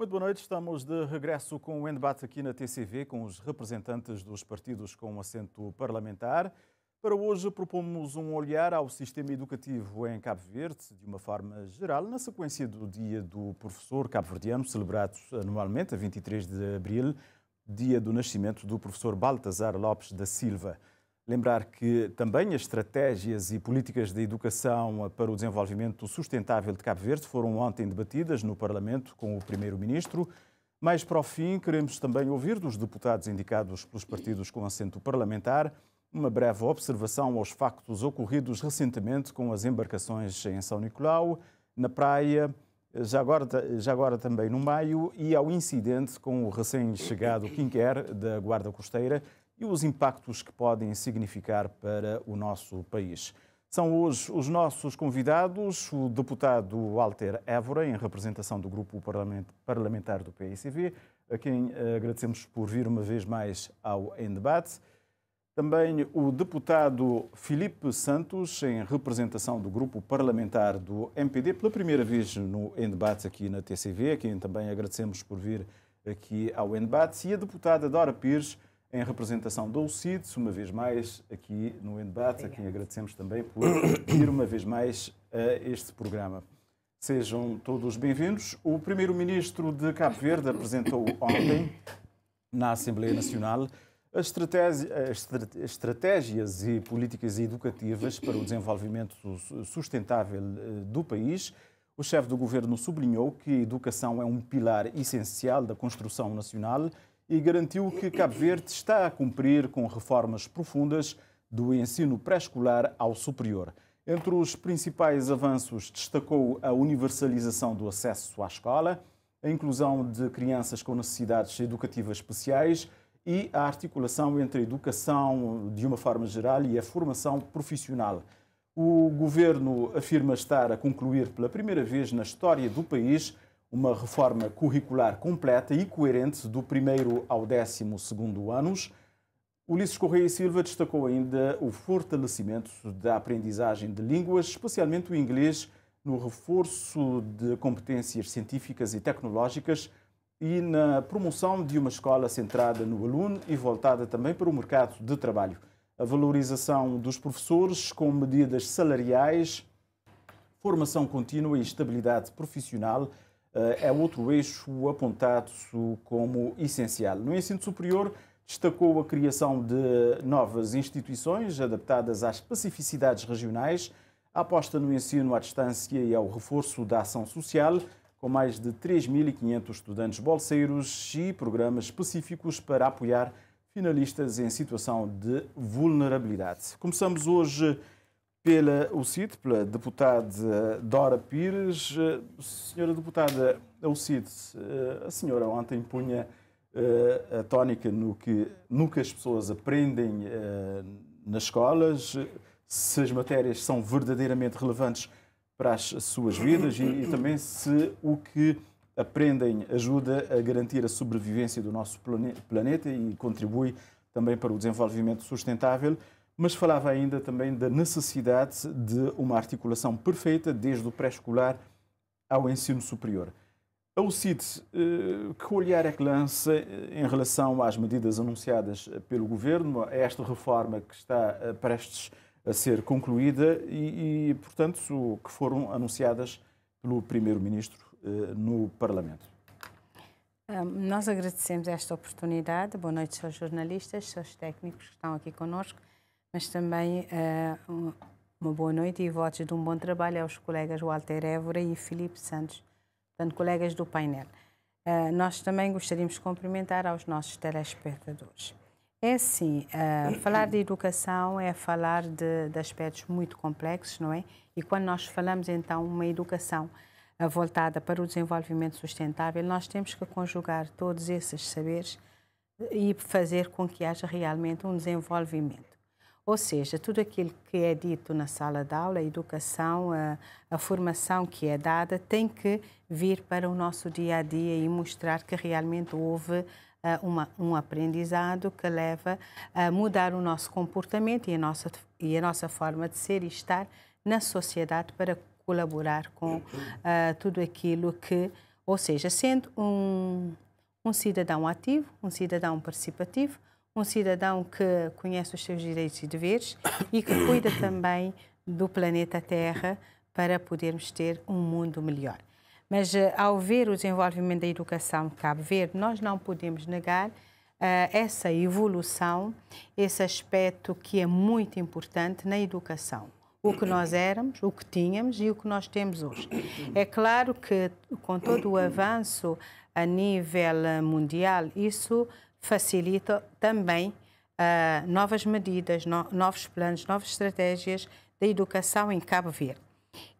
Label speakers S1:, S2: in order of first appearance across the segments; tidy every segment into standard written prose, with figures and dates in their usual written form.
S1: Muito boa noite, estamos de regresso com o Em-Debate aqui na TCV, com os representantes dos partidos com assento parlamentar. Para hoje propomos um olhar ao sistema educativo em Cabo Verde, de uma forma geral, na sequência do Dia do Professor Cabo-Verdiano, celebrado anualmente, a 23 de abril, dia do nascimento do professor Baltazar Lopes da Silva. Lembrar que também as estratégias e políticas de educação para o desenvolvimento sustentável de Cabo Verde foram ontem debatidas no Parlamento com o Primeiro-Ministro. Mais para o fim, queremos também ouvir dos deputados indicados pelos partidos com assento parlamentar uma breve observação aos factos ocorridos recentemente com as embarcações em São Nicolau, na praia, já agora também no Maio, e ao incidente com o recém-chegado Quinquer da Guarda Costeira e os impactos que podem significar para o nosso país. São hoje os nossos convidados, o deputado Walter Évora, em representação do Grupo Parlamentar do PICV, a quem agradecemos por vir uma vez mais ao Em-Debate. Também o deputado Filipe Santos, em representação do Grupo Parlamentar do MPD, pela primeira vez no Em-Debate aqui na TCV, a quem também agradecemos por vir aqui ao Em-Debate, e a deputada Dora Pires, em representação do UCIDS, uma vez mais aqui no Em-Debate, a quem agradecemos também por vir uma vez mais a este programa. Sejam todos bem-vindos. O Primeiro-Ministro de Cabo Verde apresentou ontem, na Assembleia Nacional, as estratégias e políticas educativas para o desenvolvimento sustentável do país. O chefe do governo sublinhou que a educação é um pilar essencial da construção nacional e garantiu que Cabo Verde está a cumprir com reformas profundas do ensino pré-escolar ao superior. Entre os principais avanços, destacou a universalização do acesso à escola, a inclusão de crianças com necessidades educativas especiais e a articulação entre a educação de uma forma geral e a formação profissional. O governo afirma estar a concluir pela primeira vez na história do país uma reforma curricular completa e coerente do primeiro ao 12º anos. Ulisses Correia e Silva destacou ainda o fortalecimento da aprendizagem de línguas, especialmente o inglês, no reforço de competências científicas e tecnológicas e na promoção de uma escola centrada no aluno e voltada também para o mercado de trabalho. A valorização dos professores com medidas salariais, formação contínua e estabilidade profissional é outro eixo apontado como essencial. No ensino superior, destacou a criação de novas instituições adaptadas às especificidades regionais, a aposta no ensino à distância e ao reforço da ação social, com mais de 3.500 estudantes bolseiros e programas específicos para apoiar finalistas em situação de vulnerabilidade. Começamos hoje pela UCID, pela deputada Dora Pires. Senhora deputada UCID, a senhora ontem punha a tónica no que as pessoas aprendem nas escolas, se as matérias são verdadeiramente relevantes para as suas vidas e também se o que aprendem ajuda a garantir a sobrevivência do nosso planeta e contribui também para o desenvolvimento sustentável. Mas falava ainda também da necessidade de uma articulação perfeita desde o pré-escolar ao ensino superior. A UCID, que olhar é que lança em relação às medidas anunciadas pelo Governo, a esta reforma que está prestes a ser concluída e, portanto, que foram anunciadas pelo Primeiro-Ministro no Parlamento?
S2: Nós agradecemos esta oportunidade. Boa noite, senhores jornalistas, senhores técnicos que estão aqui conosco, mas também uma boa noite e votos de um bom trabalho aos colegas Walter Évora e Filipe Santos, portanto, colegas do painel. Nós também gostaríamos de cumprimentar aos nossos telespectadores. É assim, falar de educação é falar de aspectos muito complexos, não é? E quando nós falamos, então, uma educação voltada para o desenvolvimento sustentável, nós temos que conjugar todos esses saberes e fazer com que haja realmente um desenvolvimento. Ou seja, tudo aquilo que é dito na sala de aula, a educação, a formação que é dada, tem que vir para o nosso dia a dia e mostrar que realmente houve um aprendizado que leva a mudar o nosso comportamento e a nossa forma de ser e estar na sociedade para colaborar com tudo aquilo que Ou seja, sendo um cidadão ativo, um cidadão participativo, um cidadão que conhece os seus direitos e deveres e que cuida também do planeta Terra para podermos ter um mundo melhor. Mas ao ver o desenvolvimento da educação de Cabo Verde, nós não podemos negar essa evolução, esse aspecto que é muito importante na educação. O que nós éramos, o que tínhamos e o que nós temos hoje. É claro que, com todo o avanço a nível mundial, isso facilita também novas medidas, novos planos, novas estratégias da educação em Cabo Verde.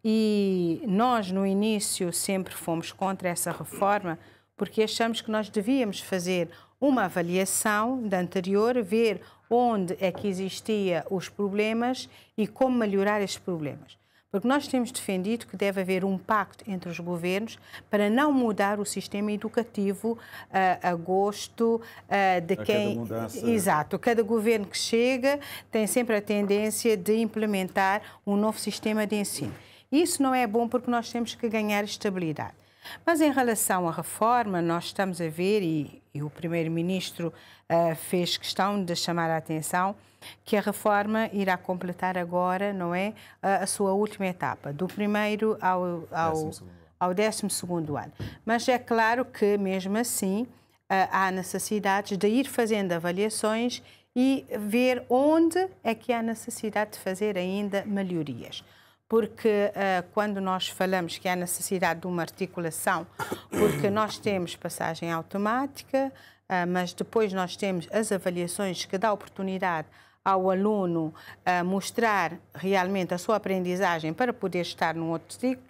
S2: E nós, no início, sempre fomos contra essa reforma, porque achamos que nós devíamos fazer uma avaliação da anterior, ver onde é que existiam os problemas e como melhorar esses problemas. Porque nós temos defendido que deve haver um pacto entre os governos para não mudar o sistema educativo a gosto de quem... Exato. Cada governo que chega tem sempre a tendência de implementar um novo sistema de ensino. Isso não é bom porque nós temos que ganhar estabilidade. Mas em relação à reforma, nós estamos a ver, e o Primeiro-Ministro fez questão de chamar a atenção, que a reforma irá completar agora, não é, a sua última etapa, do primeiro ao 12º ano. Mas é claro que, mesmo assim, há necessidades de ir fazendo avaliações e ver onde é que há necessidade de fazer ainda melhorias. Porque quando nós falamos que há necessidade de uma articulação, porque nós temos passagem automática, mas depois nós temos as avaliações que dá oportunidade ao aluno mostrar realmente a sua aprendizagem para poder estar num outro ciclo,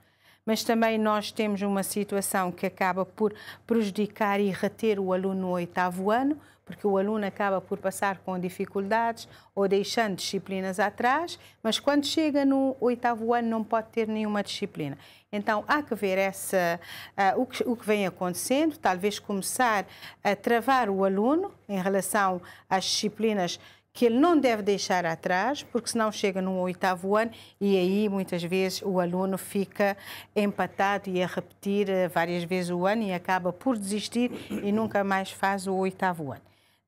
S2: mas também nós temos uma situação que acaba por prejudicar e reter o aluno no 8º ano, porque o aluno acaba por passar com dificuldades ou deixando disciplinas atrás, mas quando chega no 8º ano não pode ter nenhuma disciplina. Então, há que ver o que vem acontecendo, talvez começar a travar o aluno em relação às disciplinas que ele não deve deixar atrás, porque senão chega no 8º ano e aí muitas vezes o aluno fica empatado e a repetir várias vezes o ano e acaba por desistir e nunca mais faz o 8º ano.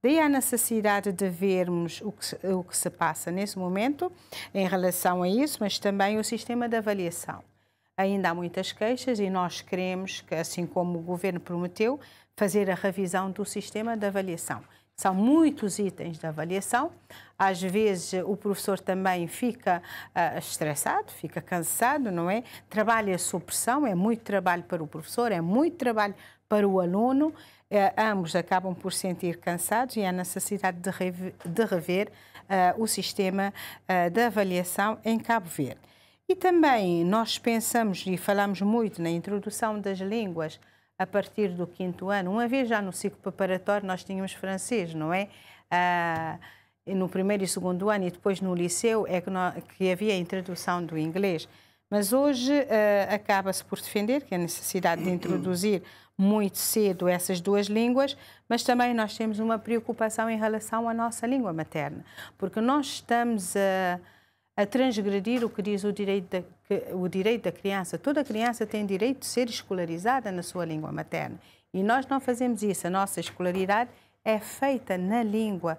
S2: Daí a necessidade de vermos o que se passa nesse momento em relação a isso, mas também o sistema de avaliação. Ainda há muitas queixas e nós queremos, que, assim como o Governo prometeu, fazer a revisão do sistema de avaliação. São muitos itens de avaliação, às vezes o professor também fica estressado, fica cansado, não é? Trabalha sob pressão, é muito trabalho para o professor, é muito trabalho para o aluno, ambos acabam por sentir cansados e há necessidade de rever o sistema de avaliação em Cabo Verde. E também nós pensamos e falamos muito na introdução das línguas a partir do 5º ano. Uma vez já no ciclo preparatório nós tínhamos francês, não é? No 1º e 2º ano e depois no liceu é que havia a introdução do inglês. Mas hoje acaba-se por defender que a necessidade de introduzir muito cedo essas duas línguas, mas também nós temos uma preocupação em relação à nossa língua materna, porque nós estamos a transgredir o que diz o direito da criança. Toda criança tem direito de ser escolarizada na sua língua materna. E nós não fazemos isso. A nossa escolaridade é feita na língua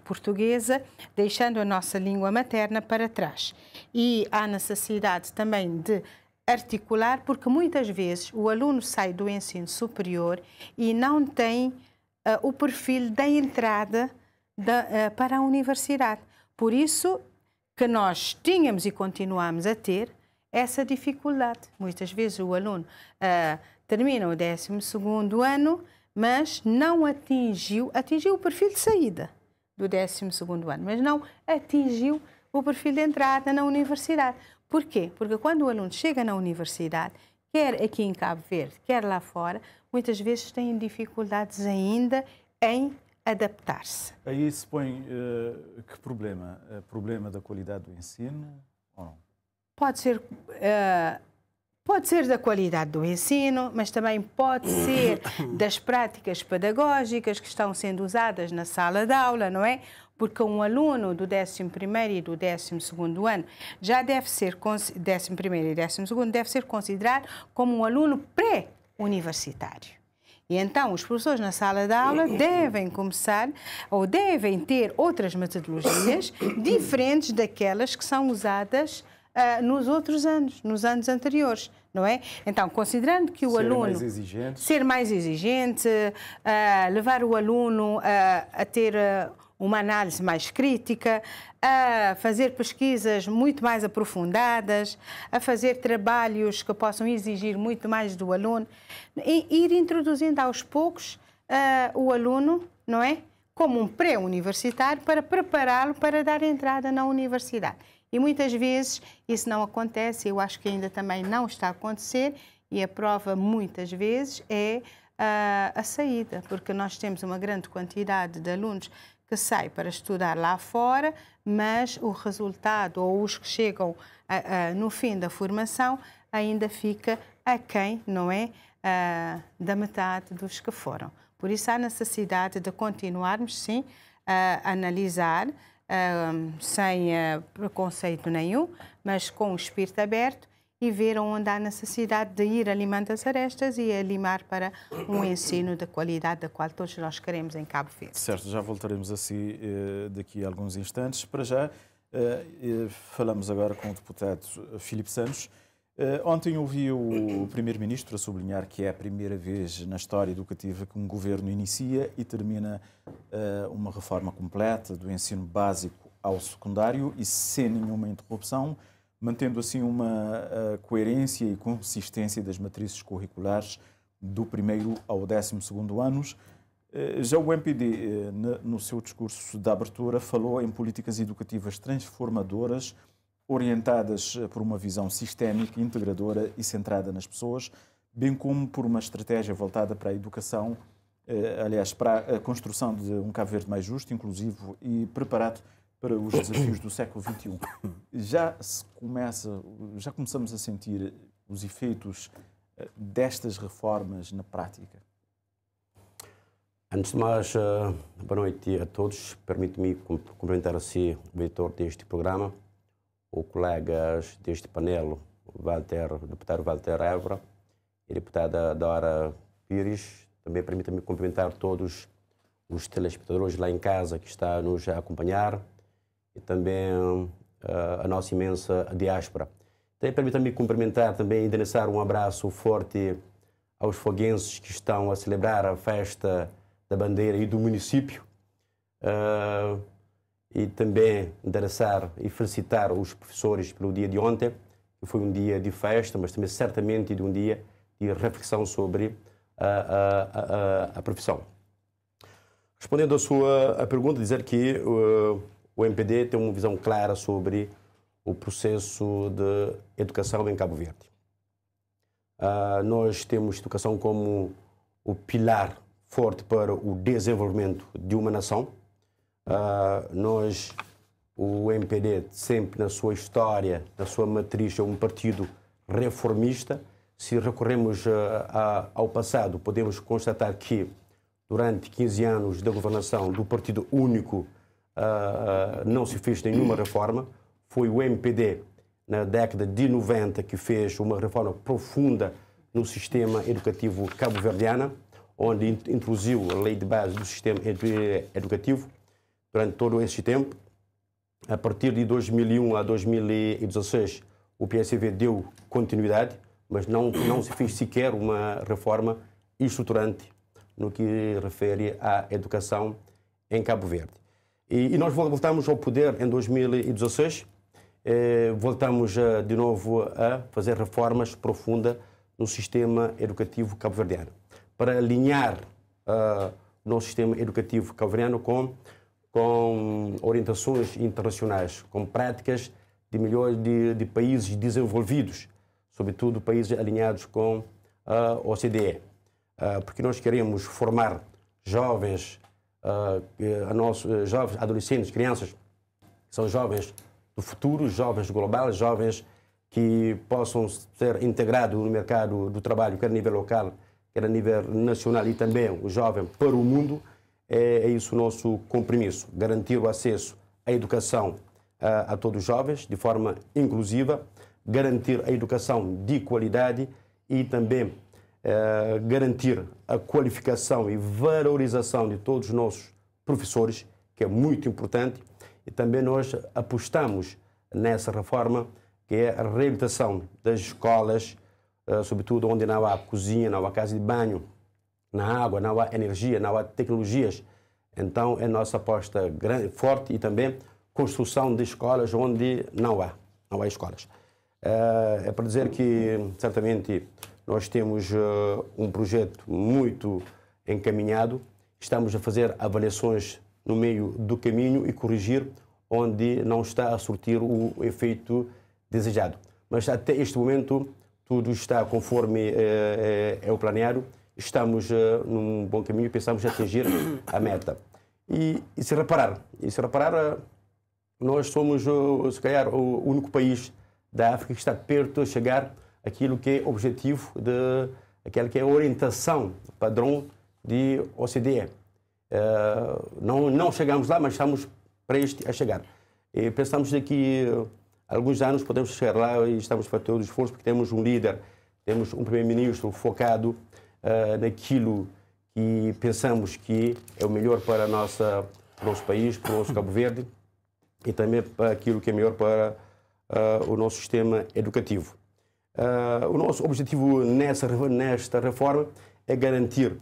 S2: portuguesa, deixando a nossa língua materna para trás. E há necessidade também de articular, porque muitas vezes o aluno sai do ensino superior e não tem o perfil da entrada para a universidade. Por isso que nós tínhamos e continuamos a ter essa dificuldade. Muitas vezes o aluno termina o 12º ano, mas não atingiu o perfil de saída do 12º ano, mas não atingiu o perfil de entrada na universidade. Por quê? Porque quando o aluno chega na universidade, quer aqui em Cabo Verde, quer lá fora, muitas vezes tem dificuldades ainda em adaptar-se.
S1: Aí se põe que problema? Problema da qualidade do ensino ou não?
S2: Pode ser da qualidade do ensino, mas também pode ser das práticas pedagógicas que estão sendo usadas na sala de aula, não é? Porque um aluno do 11º e do 12º ano já deve ser, 11º e 12º, deve ser considerado como um aluno universitário. E então os professores na sala de aula devem começar ou devem ter outras metodologias diferentes daquelas que são usadas nos outros anos, nos anos anteriores, não é? Então, considerando que o aluno... Ser mais exigente, levar o aluno a ter uma análise mais crítica, a fazer pesquisas muito mais aprofundadas, a fazer trabalhos que possam exigir muito mais do aluno, e ir introduzindo aos poucos o aluno, não é? Como um pré-universitário para prepará-lo para dar entrada na universidade. E muitas vezes isso não acontece, eu acho que ainda também não está a acontecer, e a prova muitas vezes é a saída, porque nós temos uma grande quantidade de alunos que saem para estudar lá fora, mas o resultado, ou os que chegam no fim da formação, ainda fica aquém, não é? Da metade dos que foram. Por isso há necessidade de continuarmos, sim, a analisar, sem preconceito nenhum, mas com o espírito aberto, e ver onde há necessidade de ir alimando as arestas e alimar para um ensino de qualidade da qual todos nós queremos em Cabo Verde.
S1: Certo, já voltaremos a si daqui a alguns instantes. Para já, falamos agora com o deputado Filipe Santos. Ontem ouvi o Primeiro-Ministro a sublinhar que é a primeira vez na história educativa que um governo inicia e termina uma reforma completa do ensino básico ao secundário e sem nenhuma interrupção, mantendo assim uma coerência e consistência das matrizes curriculares do primeiro ao 12º anos. Já o MPD, no seu discurso de abertura, falou em políticas educativas transformadoras, orientadas por uma visão sistémica, integradora e centrada nas pessoas, bem como por uma estratégia voltada para a educação, aliás, para a construção de um Cabo Verde mais justo, inclusivo e preparado para os desafios do século XXI. Já começamos a sentir os efeitos destas reformas na prática?
S3: Antes de mais, boa noite a todos. Permite-me cumprimentar assim o editor deste programa, os colegas deste painel, o deputado Walter Évora e a deputada Dora Pires. Também permita-me cumprimentar todos os telespectadores lá em casa que estão a nos acompanhar e também a nossa imensa diáspora. Também permita-me cumprimentar, também endereçar um abraço forte aos foguenses que estão a celebrar a festa da bandeira e do município. E também endereçar e felicitar os professores pelo dia de ontem, que foi um dia de festa, mas também certamente de um dia de reflexão sobre a profissão. Respondendo à sua pergunta, dizer que o MPD tem uma visão clara sobre o processo de educação em Cabo Verde. Nós temos educação como o pilar forte para o desenvolvimento de uma nação. O MPD, sempre na sua história, na sua matriz, é um partido reformista. Se recorremos ao passado, podemos constatar que, durante 15 anos da governação do Partido Único, não se fez nenhuma reforma. Foi o MPD, na década de 90, que fez uma reforma profunda no sistema educativo cabo-verdiano, onde introduziu a lei de base do sistema educativo. Durante todo esse tempo, a partir de 2001 a 2016, o PSV deu continuidade, mas não se fez sequer uma reforma estruturante no que refere à educação em Cabo Verde. E nós voltamos ao poder em 2016, voltamos de novo a fazer reformas profundas no sistema educativo cabo-verdiano, para alinhar o nosso sistema educativo cabo-verdiano com orientações internacionais, com práticas de países desenvolvidos, sobretudo países alinhados com a OCDE, porque nós queremos formar jovens, jovens, adolescentes, crianças, que são jovens do futuro, jovens globais, jovens que possam ser integrados no mercado do trabalho, quer a nível local, quer a nível nacional, e também o jovem para o mundo. É isso o nosso compromisso, garantir o acesso à educação a todos os jovens, de forma inclusiva, garantir a educação de qualidade e também garantir a qualificação e valorização de todos os nossos professores, que é muito importante, e também nós apostamos nessa reforma, que é a reabilitação das escolas, sobretudo onde não há cozinha, não há casa de banho, não há água, não há energia, não há tecnologias. Então, é nossa aposta grande, forte, e também construção de escolas onde não há escolas. É para dizer que, certamente, nós temos um projeto muito encaminhado, estamos a fazer avaliações no meio do caminho e corrigir onde não está a surtir o efeito desejado. Mas até este momento tudo está conforme é o planeado, estamos num bom caminho e pensamos atingir a meta. E se reparar, nós somos, se calhar, o único país da África que está perto de chegar àquilo que é objetivo, aquela que é a orientação padrão de OCDE. Não chegamos lá, mas estamos prestes a chegar. E pensamos que daqui a alguns anos podemos chegar lá e estamos a fazer todo o esforço, porque temos um líder, temos um primeiro-ministro focado naquilo que pensamos que é o melhor para o nosso país, para o nosso Cabo Verde, e também para aquilo que é melhor para o nosso sistema educativo. O nosso objetivo nesta reforma é garantir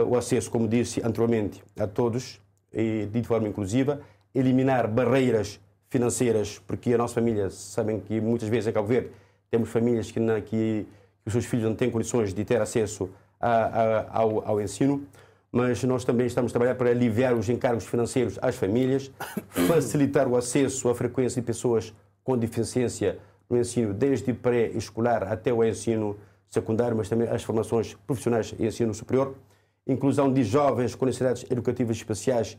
S3: o acesso, como disse anteriormente, a todos, e de forma inclusiva, eliminar barreiras financeiras, porque a nossa família, sabem que muitas vezes em Cabo Verde temos famílias que os seus filhos não têm condições de ter acesso ao ensino, mas nós também estamos a trabalhar para aliviar os encargos financeiros às famílias, facilitar o acesso à frequência de pessoas com deficiência no ensino, desde pré-escolar até o ensino secundário, mas também as formações profissionais e ensino superior, inclusão de jovens com necessidades educativas especiais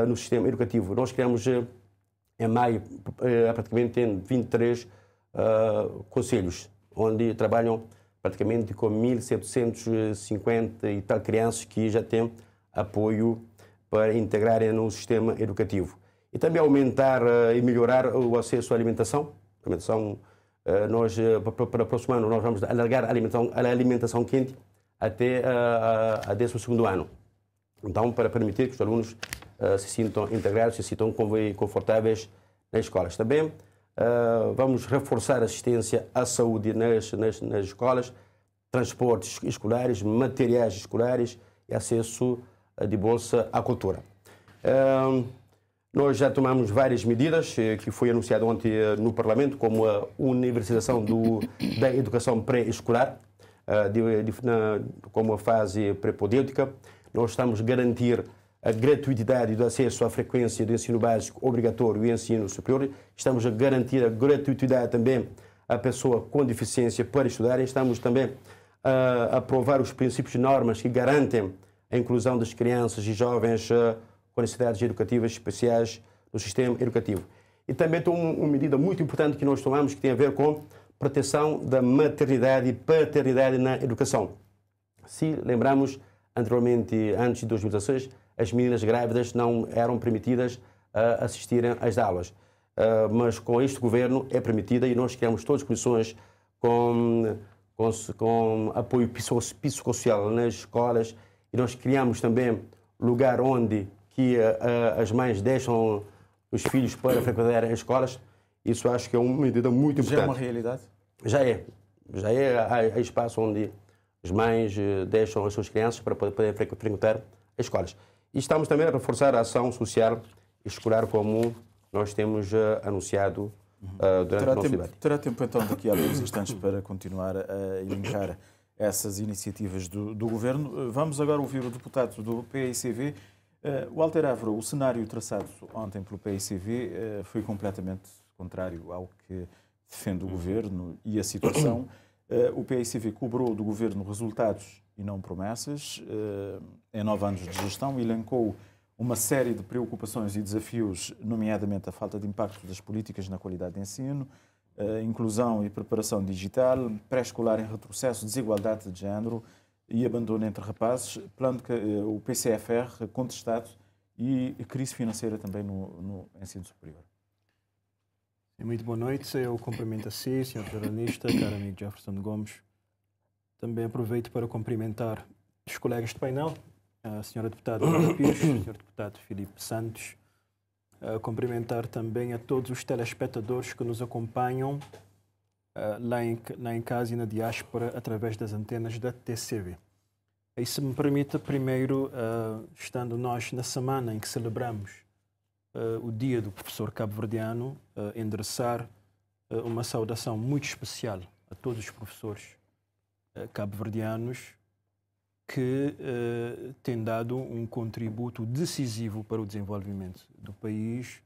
S3: no sistema educativo. Nós criamos em maio, praticamente em 23 conselhos, onde trabalham praticamente com 1.750 e tal crianças que já têm apoio para integrarem no sistema educativo. E também aumentar e melhorar o acesso à alimentação. Nós, para o próximo ano, nós vamos alargar a alimentação quente até a 12º ano. Então, para permitir que os alunos se sintam integrados, se sintam confortáveis nas escolas. Também vamos reforçar a assistência à saúde nas escolas, transportes escolares, materiais escolares e acesso de bolsa à cultura. Nós já tomamos várias medidas que foi anunciado ontem no Parlamento, como a universalização da educação pré-escolar, como a fase pré-podêutica. Nós estamos a garantir a gratuidade do acesso à frequência do ensino básico obrigatório e ensino superior. Estamos a garantir a gratuidade também à pessoa com deficiência para estudar. Estamos também a aprovar os princípios e normas que garantem a inclusão das crianças e jovens com necessidades educativas especiais no sistema educativo. E também tem uma medida muito importante que nós tomamos, que tem a ver com proteção da maternidade e paternidade na educação. Se lembramos, anteriormente, antes de 2016, as meninas grávidas não eram permitidas a assistirem às aulas. Mas com este governo é permitida, e nós criamos todas as condições com apoio psicossocial nas escolas, e nós criamos também lugar onde as mães deixam os filhos para frequentar as escolas. Isso acho que é uma medida muito importante.
S1: Já é uma realidade?
S3: Já é. Há espaço onde as mães deixam as suas crianças para poder frequentar as escolas. E estamos também a reforçar a ação social escolar, como nós temos anunciado durante o nosso debate.
S1: Terá tempo, então, daqui a alguns instantes para continuar a elencar essas iniciativas do Governo. Vamos agora ouvir o deputado do PICV, Walter Évora. O cenário traçado ontem pelo PICV foi completamente contrário ao que defende o Governo e a situação. O PICV cobrou do Governo resultados e não promessas. Em 9 anos de gestão, elencou uma série de preocupações e desafios, nomeadamente a falta de impacto das políticas na qualidade de ensino, inclusão e preparação digital, pré-escolar em retrocesso, desigualdade de género e abandono entre rapazes, plano que o PCFR contestado e crise financeira também no ensino superior.
S4: Muito boa noite, eu cumprimento a si, Sr. Jornalista, caro amigo Jefferson Gomes. Também aproveito para cumprimentar os colegas de painel, a senhora deputada Maria Pires, o senhor deputado Filipe Santos, cumprimentar também a todos os telespectadores que nos acompanham lá em casa e na diáspora através das antenas da TCV. E se me permita, primeiro, estando nós na semana em que celebramos o dia do professor cabo-verdiano, endereçar uma saudação muito especial a todos os professores cabo-verdianos que têm dado um contributo decisivo para o desenvolvimento do país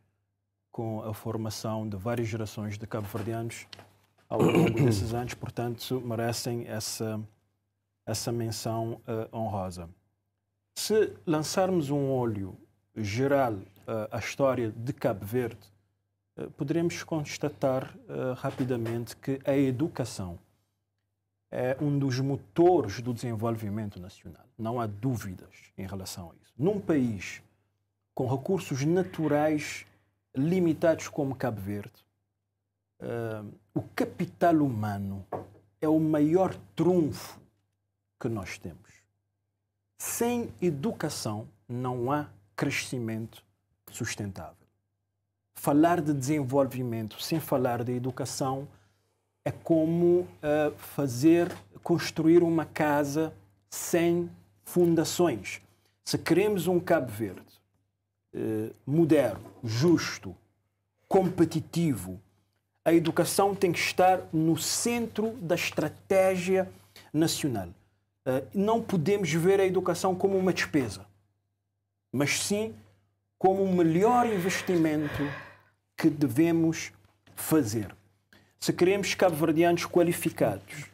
S4: com a formação de várias gerações de cabo-verdianos ao longo desses anos, portanto, merecem essa menção honrosa. Se lançarmos um olho geral à história de Cabo Verde, poderemos constatar rapidamente que a educação é um dos motores do desenvolvimento nacional. Não há dúvidas em relação a isso. Num país com recursos naturais limitados como Cabo Verde, o capital humano é o maior trunfo que nós temos. Sem educação não há crescimento sustentável. Falar de desenvolvimento sem falar de educação é como construir uma casa sem fundações. Se queremos um Cabo Verde moderno, justo, competitivo, a educação tem que estar no centro da estratégia nacional. Não podemos ver a educação como uma despesa, mas sim como o melhor investimento que devemos fazer. Se queremos cabo-verdianos qualificados,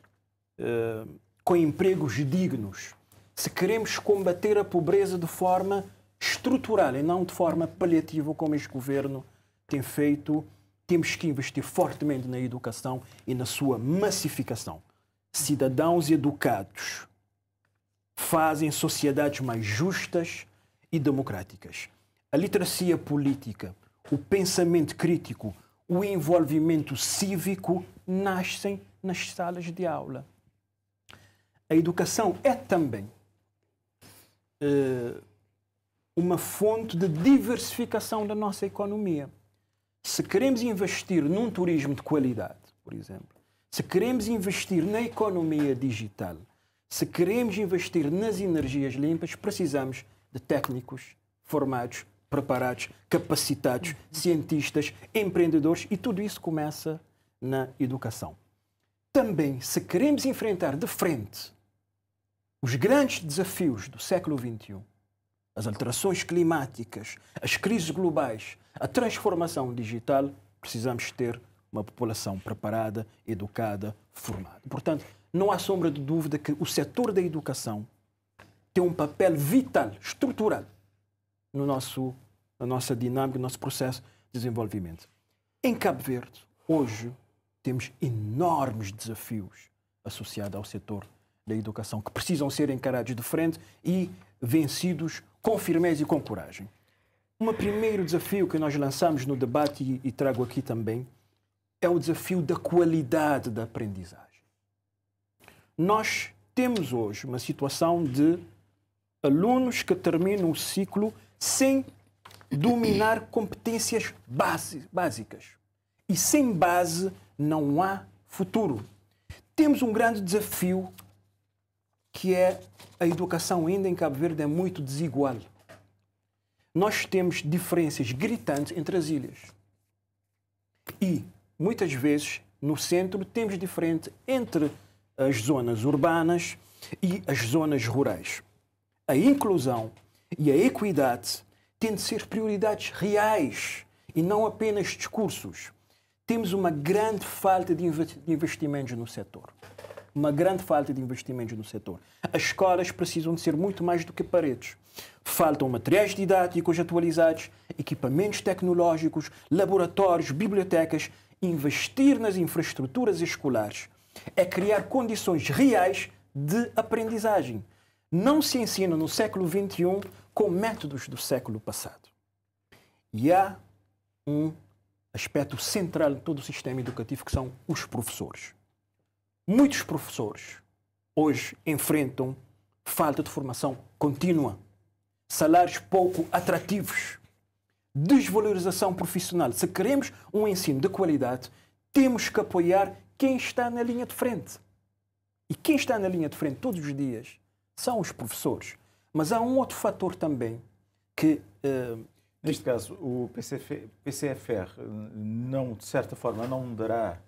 S4: com empregos dignos, se queremos combater a pobreza de forma estrutural e não de forma paliativa, como este governo tem feito, temos que investir fortemente na educação e na sua massificação. Cidadãos educados fazem sociedades mais justas e democráticas. A literacia política, o pensamento crítico, o envolvimento cívico nascem nas salas de aula. A educação é também uma fonte de diversificação da nossa economia. Se queremos investir num turismo de qualidade, por exemplo, se queremos investir na economia digital, se queremos investir nas energias limpas, precisamos de técnicos formados, preparados, capacitados, cientistas, empreendedores, e tudo isso começa na educação. Também, se queremos enfrentar de frente os grandes desafios do século XXI, as alterações climáticas, as crises globais, a transformação digital, precisamos ter uma população preparada, educada, formada. Portanto, não há sombra de dúvida que o setor da educação tem um papel vital, estrutural, na nossa dinâmica, no nosso processo de desenvolvimento. Em Cabo Verde, hoje, temos enormes desafios associados ao setor da educação que precisam ser encarados de frente e vencidos com firmeza e com coragem. Um primeiro desafio que nós lançamos no debate e trago aqui também é o desafio da qualidade da aprendizagem. Nós temos hoje uma situação de alunos que terminam o ciclo sem dominar competências básicas. E sem base não há futuro. Temos um grande desafio que é a educação ainda em Cabo Verde é muito desigual. Nós temos diferenças gritantes entre as ilhas. E, muitas vezes, no centro, temos diferença entre as zonas urbanas e as zonas rurais. A inclusão e a equidade têm de ser prioridades reais e não apenas discursos. Temos uma grande falta de investimentos no setor. Uma grande falta de investimentos no setor. As escolas precisam de ser muito mais do que paredes. Faltam materiais didáticos atualizados, equipamentos tecnológicos, laboratórios, bibliotecas. Investir nas infraestruturas escolares é criar condições reais de aprendizagem. Não se ensina no século XXI com métodos do século passado. E há um aspecto central de todo o sistema educativo que são os professores. Muitos professores hoje enfrentam falta de formação contínua, salários pouco atrativos, desvalorização profissional. Se queremos um ensino de qualidade, temos que apoiar quem está na linha de frente. E quem está na linha de frente todos os dias são os professores. Mas há um outro fator também que...
S1: Neste caso, o PCFR, não, de certa forma, não dará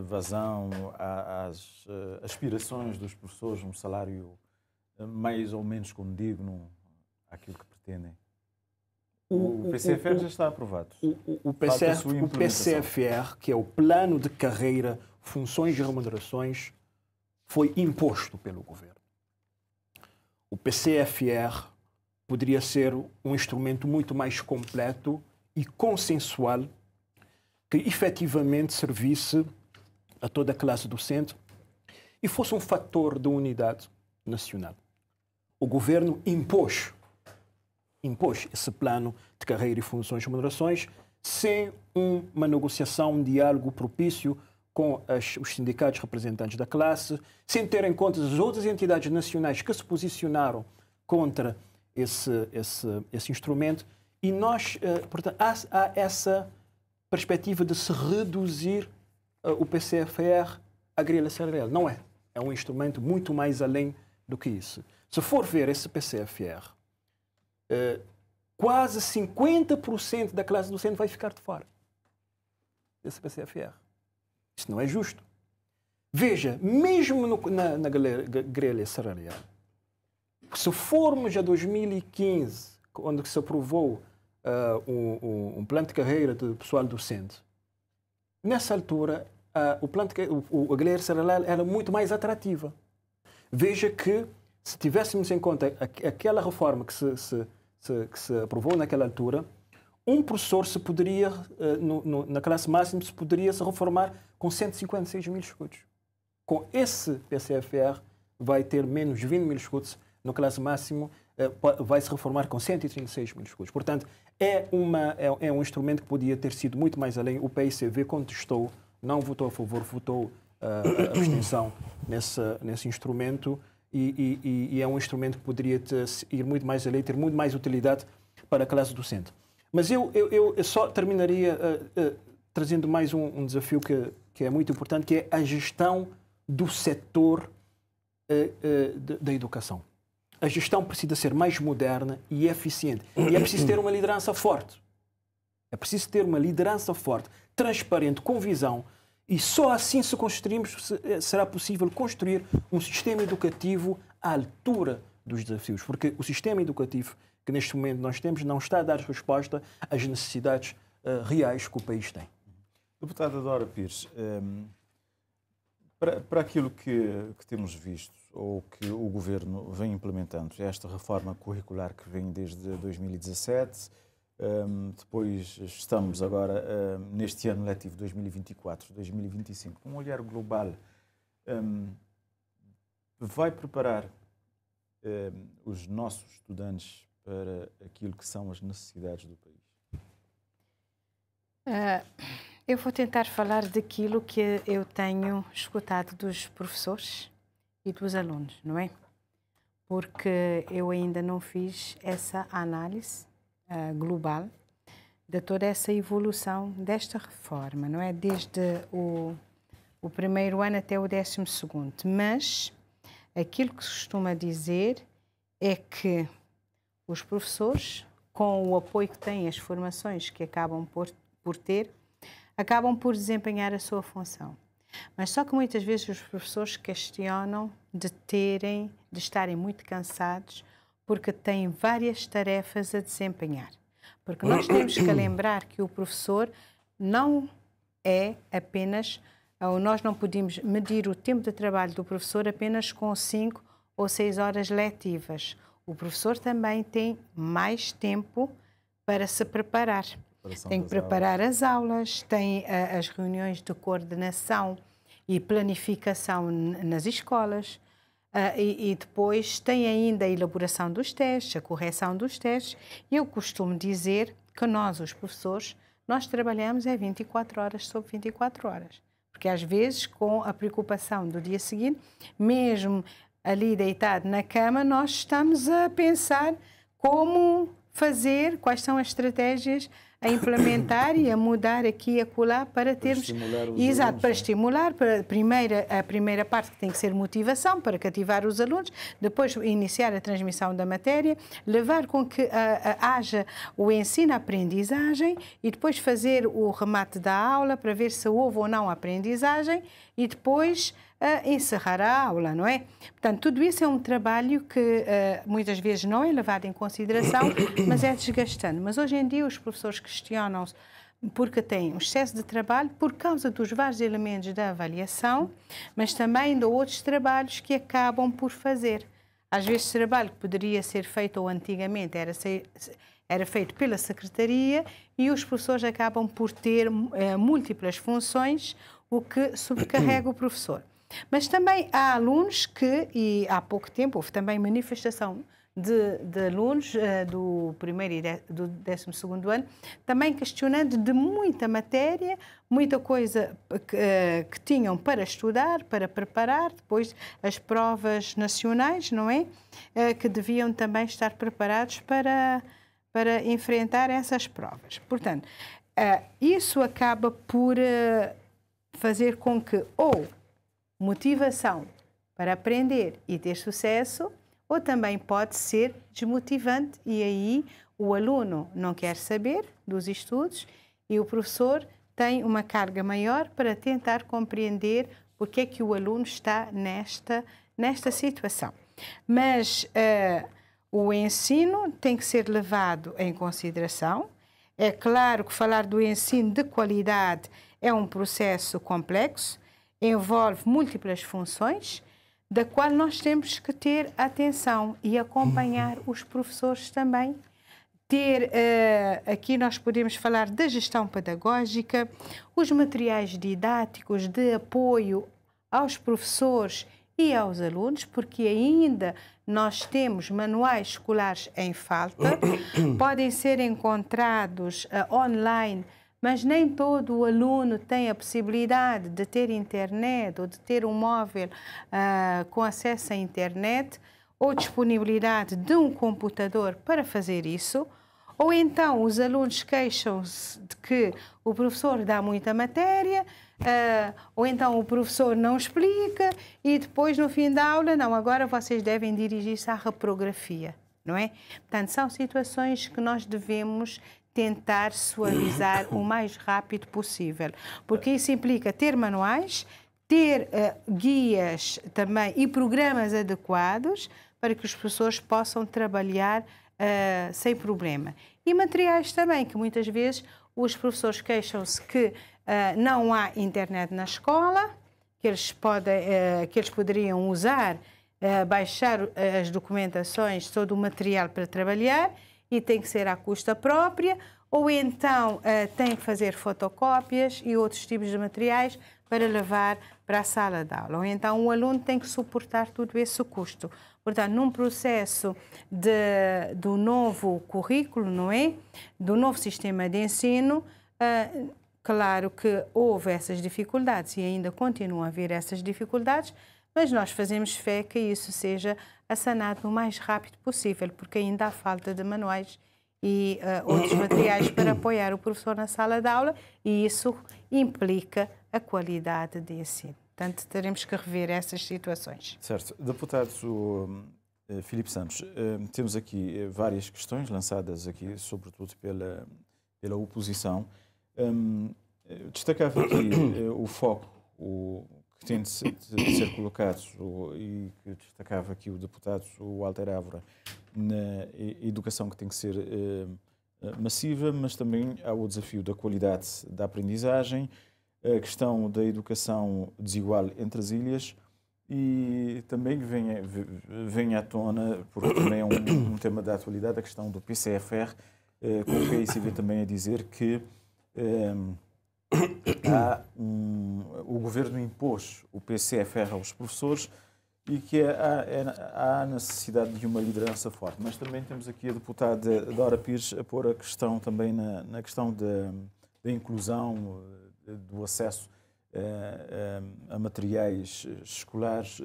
S1: vazão às aspirações dos professores, um salário mais ou menos condigno àquilo que pretendem. O PCFR já está aprovado.
S4: O PCFR, que é o Plano de Carreira, Funções e Remunerações, foi imposto pelo governo. O PCFR poderia ser um instrumento muito mais completo e consensual que efetivamente servisse a toda a classe docente e fosse um fator de unidade nacional. O governo impôs esse plano de carreira e funções e remunerações sem uma negociação, um diálogo propício com os sindicatos representantes da classe, sem ter em conta as outras entidades nacionais que se posicionaram contra esse instrumento. E nós, portanto, há essa perspectiva de se reduzir o PCFR à grelha salarial. Não é. É um instrumento muito mais além do que isso. Se for ver esse PCFR, quase 50% da classe docente vai ficar de fora desse PCFR. Isso não é justo. Veja, mesmo na grelha salarial, se formos a 2015, onde se aprovou um plano de carreira de pessoal docente, nessa altura a grelha salarial era muito mais atrativa. Veja que, se tivéssemos em conta aquela reforma que se aprovou naquela altura, um professor se poderia, na classe máxima, se poderia se reformar com 156 mil escudos. Com esse PCFR vai ter menos 20 mil escudos, na classe máxima vai se reformar com 136 mil escudos. Portanto, é um instrumento que podia ter sido muito mais além. O PICV contestou, não votou a favor, votou a abstenção nesse instrumento e é um instrumento que poderia ir muito mais além, ter muito mais utilidade para a classe docente. Mas eu só terminaria trazendo mais um desafio que é muito importante, que é a gestão do setor da educação. A gestão precisa ser mais moderna e eficiente. E é preciso ter uma liderança forte. É preciso ter uma liderança forte, transparente, com visão. E só assim será possível construir um sistema educativo à altura dos desafios. Porque o sistema educativo que neste momento nós temos não está a dar resposta às necessidades reais que o país tem.
S1: Deputada Dora Pires, para aquilo que temos visto, ou que o Governo vem implementando, esta reforma curricular que vem desde 2017, depois estamos agora neste ano letivo 2024-2025, com um olhar global, vai preparar os nossos estudantes para aquilo que são as necessidades do país?
S2: Eu vou tentar falar daquilo que eu tenho escutado dos professores e dos alunos, não é? Porque eu ainda não fiz essa análise global de toda essa evolução desta reforma, não é? Desde o primeiro ano até o 12º. Mas aquilo que se costuma dizer é que os professores, com o apoio que têm, as formações que acabam por ter, acabam por desempenhar a sua função. Mas só que muitas vezes os professores questionam de estarem muito cansados porque têm várias tarefas a desempenhar. Porque nós temos que lembrar que o professor não é apenas, ou nós não podemos medir o tempo de trabalho do professor apenas com 5 ou 6 horas letivas. O professor também tem mais tempo para se preparar. Tem que preparar as aulas, tem as reuniões de coordenação e planificação nas escolas e depois tem ainda a elaboração dos testes, a correção dos testes. Eu costumo dizer que nós, os professores, nós trabalhamos 24 horas sobre 24 horas. Porque às vezes, com a preocupação do dia seguinte, mesmo ali deitado na cama, nós estamos a pensar como fazer, quais são as estratégias a implementar e a mudar aqui e acolá para termos... Exato, para estimular. A primeira parte que tem que ser motivação, para cativar os alunos, depois iniciar a transmissão da matéria, levar com que haja o ensino-aprendizagem e depois fazer o remate da aula para ver se houve ou não aprendizagem e depois encerrar a aula, não é? Portanto, tudo isso é um trabalho que muitas vezes não é levado em consideração, mas é desgastante. Mas hoje em dia os professores questionam-se porque têm um excesso de trabalho por causa dos vários elementos da avaliação, mas também de outros trabalhos que acabam por fazer. Às vezes, trabalho que poderia ser feito ou antigamente era feito pela secretaria e os professores acabam por ter múltiplas funções, o que sobrecarrega o professor. Mas também há alunos que, e há pouco tempo houve também manifestação de alunos do primeiro e do 12º ano, também questionando de muita matéria, muita coisa que tinham para estudar, para preparar, depois as provas nacionais, não é? Que deviam também estar preparados para enfrentar essas provas. Portanto, isso acaba por fazer com que ou motivação para aprender e ter sucesso, ou também pode ser desmotivante e aí o aluno não quer saber dos estudos e o professor tem uma carga maior para tentar compreender porque é que o aluno está nesta situação. Mas o ensino tem que ser levado em consideração. É claro que falar do ensino de qualidade é um processo complexo, envolve múltiplas funções, da qual nós temos que ter atenção e acompanhar os professores também. Aqui nós podemos falar da gestão pedagógica, os materiais didáticos de apoio aos professores e aos alunos, porque ainda nós temos manuais escolares em falta, podem ser encontrados online, mas nem todo o aluno tem a possibilidade de ter internet ou de ter um móvel com acesso à internet ou disponibilidade de um computador para fazer isso. Ou então os alunos queixam-se de que o professor dá muita matéria, ou então o professor não explica e depois no fim da aula, não, agora vocês devem dirigir-se à reprografia, não é? Portanto, são situações que nós devemos tentar suavizar o mais rápido possível, porque isso implica ter manuais, ter guias também e programas adequados para que os professores possam trabalhar sem problema. E materiais também, que muitas vezes os professores queixam-se que não há internet na escola, que eles poderiam usar, baixar as documentações, todo o material para trabalhar, e tem que ser à custa própria, ou então tem que fazer fotocópias e outros tipos de materiais para levar para a sala de aula. Ou então o aluno tem que suportar todo esse custo. Portanto, num processo do novo currículo, não é? Do novo sistema de ensino, claro que houve essas dificuldades e ainda continuam a haver essas dificuldades, mas nós fazemos fé que isso seja assanado o mais rápido possível, porque ainda há falta de manuais e outros materiais para apoiar o professor na sala de aula e isso implica a qualidade de ensino. Portanto, teremos que rever essas situações.
S1: Certo. Deputado Filipe Santos, temos aqui várias questões lançadas aqui, sobretudo pela oposição. Destacava aqui o foco que tem de ser colocado e que destacava aqui o deputado Walter Évora na educação que tem que ser massiva, mas também há o desafio da qualidade da aprendizagem, a questão da educação desigual entre as ilhas e também vem à tona, porque também é um tema da atualidade, a questão do PCFR, com o PICV também a dizer que o governo impôs o PCFR aos professores e que há necessidade de uma liderança forte. Mas também temos aqui a deputada Dora Pires a pôr a questão também na questão da inclusão, do acesso a materiais escolares,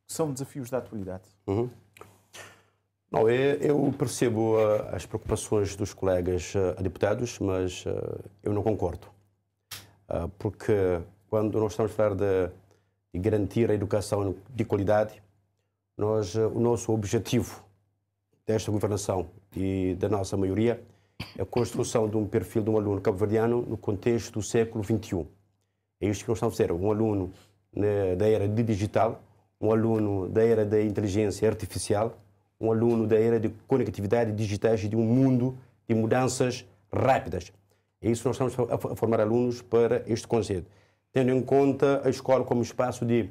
S1: são desafios da atualidade?
S3: Não, eu percebo as preocupações dos colegas deputados, mas eu não concordo. Porque quando nós estamos a falar de garantir a educação de qualidade, o nosso objetivo desta governação e da nossa maioria é a construção de um perfil de um aluno cabo-verdiano no contexto do século XXI. É isto que nós estamos a fazer, um aluno da era digital, um aluno da era da inteligência artificial, um aluno da era de conectividade digitais e de um mundo de mudanças rápidas. É isso que nós estamos a formar alunos para este conceito, tendo em conta a escola como espaço de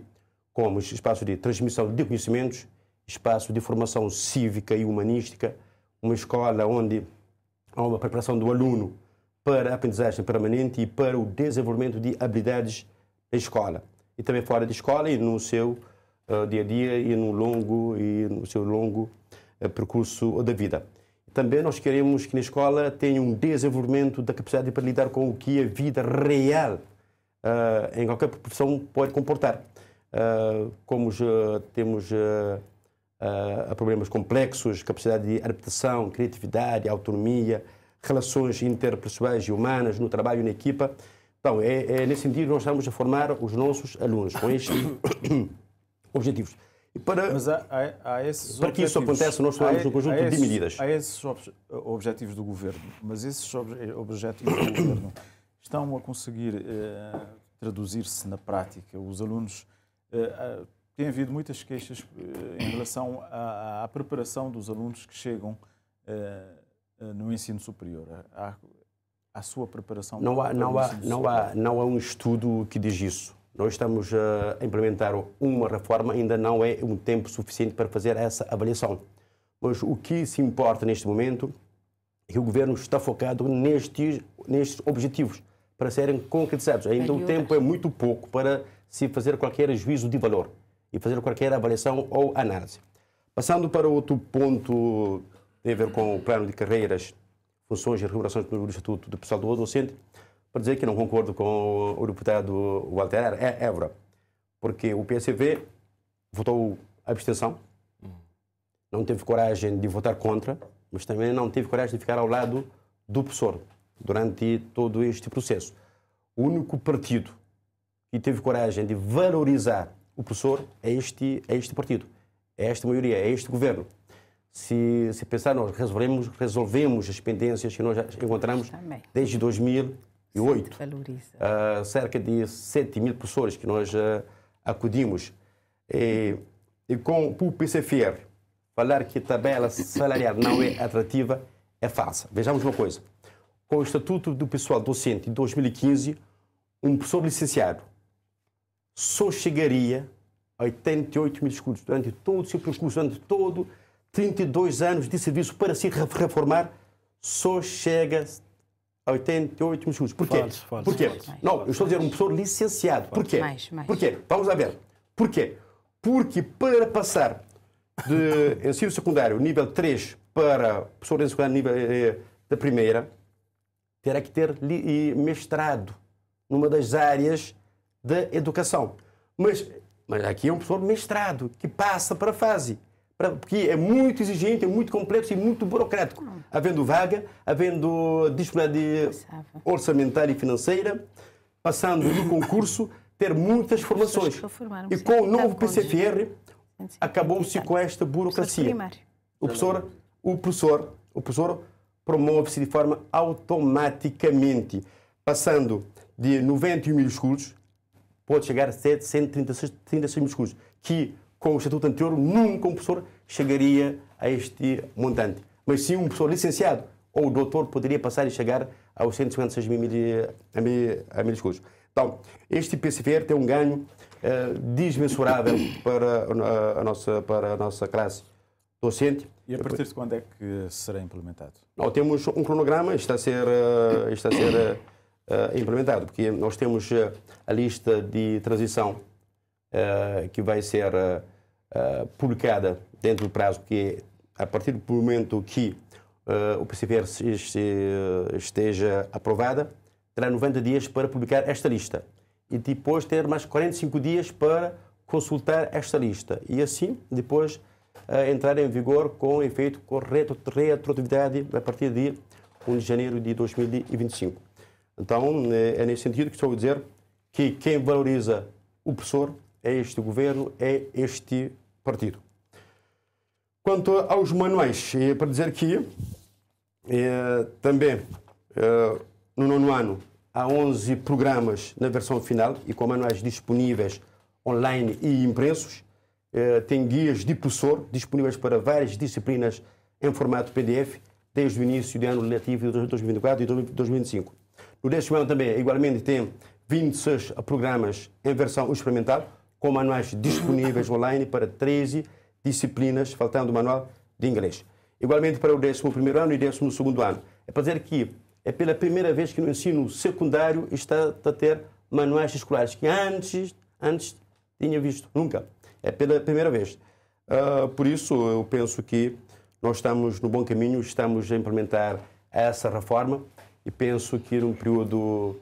S3: transmissão de conhecimentos, espaço de formação cívica e humanística, uma escola onde há uma preparação do aluno para a aprendizagem permanente e para o desenvolvimento de habilidades da escola. E também fora da escola e no seu dia a dia e no seu longo percurso da vida. Também nós queremos que na escola tenha um desenvolvimento da capacidade para lidar com o que a vida real em qualquer profissão pode comportar. Como temos problemas complexos, capacidade de adaptação, criatividade, autonomia, relações interpessoais e humanas no trabalho em equipa. Então, nesse sentido, nós estamos a formar os nossos alunos com estes objetivos. E
S1: Mas há esses
S3: para que isso aconteça, nós tomamos um conjunto de medidas.
S1: Há esses objetivos do governo, mas esses objetivos do governo estão a conseguir traduzir-se na prática? Os alunos... Tem havido muitas queixas em relação à preparação dos alunos que chegam no ensino superior, à sua preparação.
S3: Não há um estudo que diz isso. Nós estamos a implementar uma reforma, ainda não é um tempo suficiente para fazer essa avaliação. Mas o que se importa neste momento é que o governo está focado nestes objetivos para serem concretizados. Ainda o tempo é muito pouco para se fazer qualquer juízo de valor e fazer qualquer avaliação ou análise. Passando para outro ponto, tem a ver com o plano de carreiras, funções e remunerações do Estatuto do Pessoal do Docente, para dizer que não concordo com o deputado Walter Évora, porque o PSV votou abstenção, não teve coragem de votar contra, mas também não teve coragem de ficar ao lado do professor durante todo este processo. O único partido que teve coragem de valorizar o professor é este partido, é esta maioria, é este governo. Se pensar, nós resolvemos as pendências que nós já encontramos desde 2008. Cerca de 7.000 professores que nós acudimos. E com o PCFR, falar que a tabela salarial não é atrativa é falsa. Vejamos uma coisa. Com o Estatuto do Pessoal Docente de 2015, um professor licenciado só chegaria a 88 mil escudos durante todo o seu percurso, durante todo 32 anos de serviço para se reformar, só chega a 88 mil escudos. Por quê?
S4: Falso.
S3: Por quê? Não, eu estou a dizer um professor licenciado. Por quê?
S2: Mais.
S3: Por quê? Vamos lá ver. Por quê? Porque para passar de ensino secundário nível 3 para professor de ensino secundário nível da primeira, terá que ter mestrado numa das áreas da educação. Mas aqui é um professor mestrado que passa para a fase, porque é muito exigente, é muito complexo e muito burocrático. Havendo vaga, havendo disponibilidade orçamentária e financeira, passando no concurso, ter muitas formações. E com o novo PCFR, acabou-se com esta burocracia. O professor promove-se de forma automaticamente, passando de 91 mil escudos, pode chegar a 736 mil escudos, que com o estatuto anterior nunca um professor chegaria a este montante. Mas sim um professor licenciado ou doutor poderia passar e chegar aos 156 mil escudos. Então, este PCFR tem um ganho desmensurável para a nossa classe docente.
S1: E a partir de quando é que será implementado?
S3: Nós temos um cronograma, está a ser implementado, porque nós temos a lista de transição que vai ser publicada dentro do prazo, que é a partir do momento que o PCFR esteja aprovada, terá 90 dias para publicar esta lista. e depois ter mais 45 dias para consultar esta lista. E assim, depois, entrar em vigor com efeito com retroatividade a partir de 1 de janeiro de 2025. Então, é nesse sentido que estou a dizer que quem valoriza o professor é este governo, é este partido. Quanto aos manuais, é para dizer que também no 9º ano há 11 programas na versão final e com manuais disponíveis online e impressos. Tem guias de professor disponíveis para várias disciplinas em formato PDF desde o início do ano letivo de 2024 e 2025. No 10º ano também, igualmente, tem 26 programas em versão experimental com manuais disponíveis online para 13 disciplinas, faltando o manual de inglês. Igualmente para o 11º ano e 12º ano. É para dizer que é pela primeira vez que no ensino secundário está a ter manuais escolares, que antes tinha visto, nunca. É pela primeira vez. Por isso, eu penso que nós estamos no bom caminho, estamos a implementar essa reforma e penso que num período,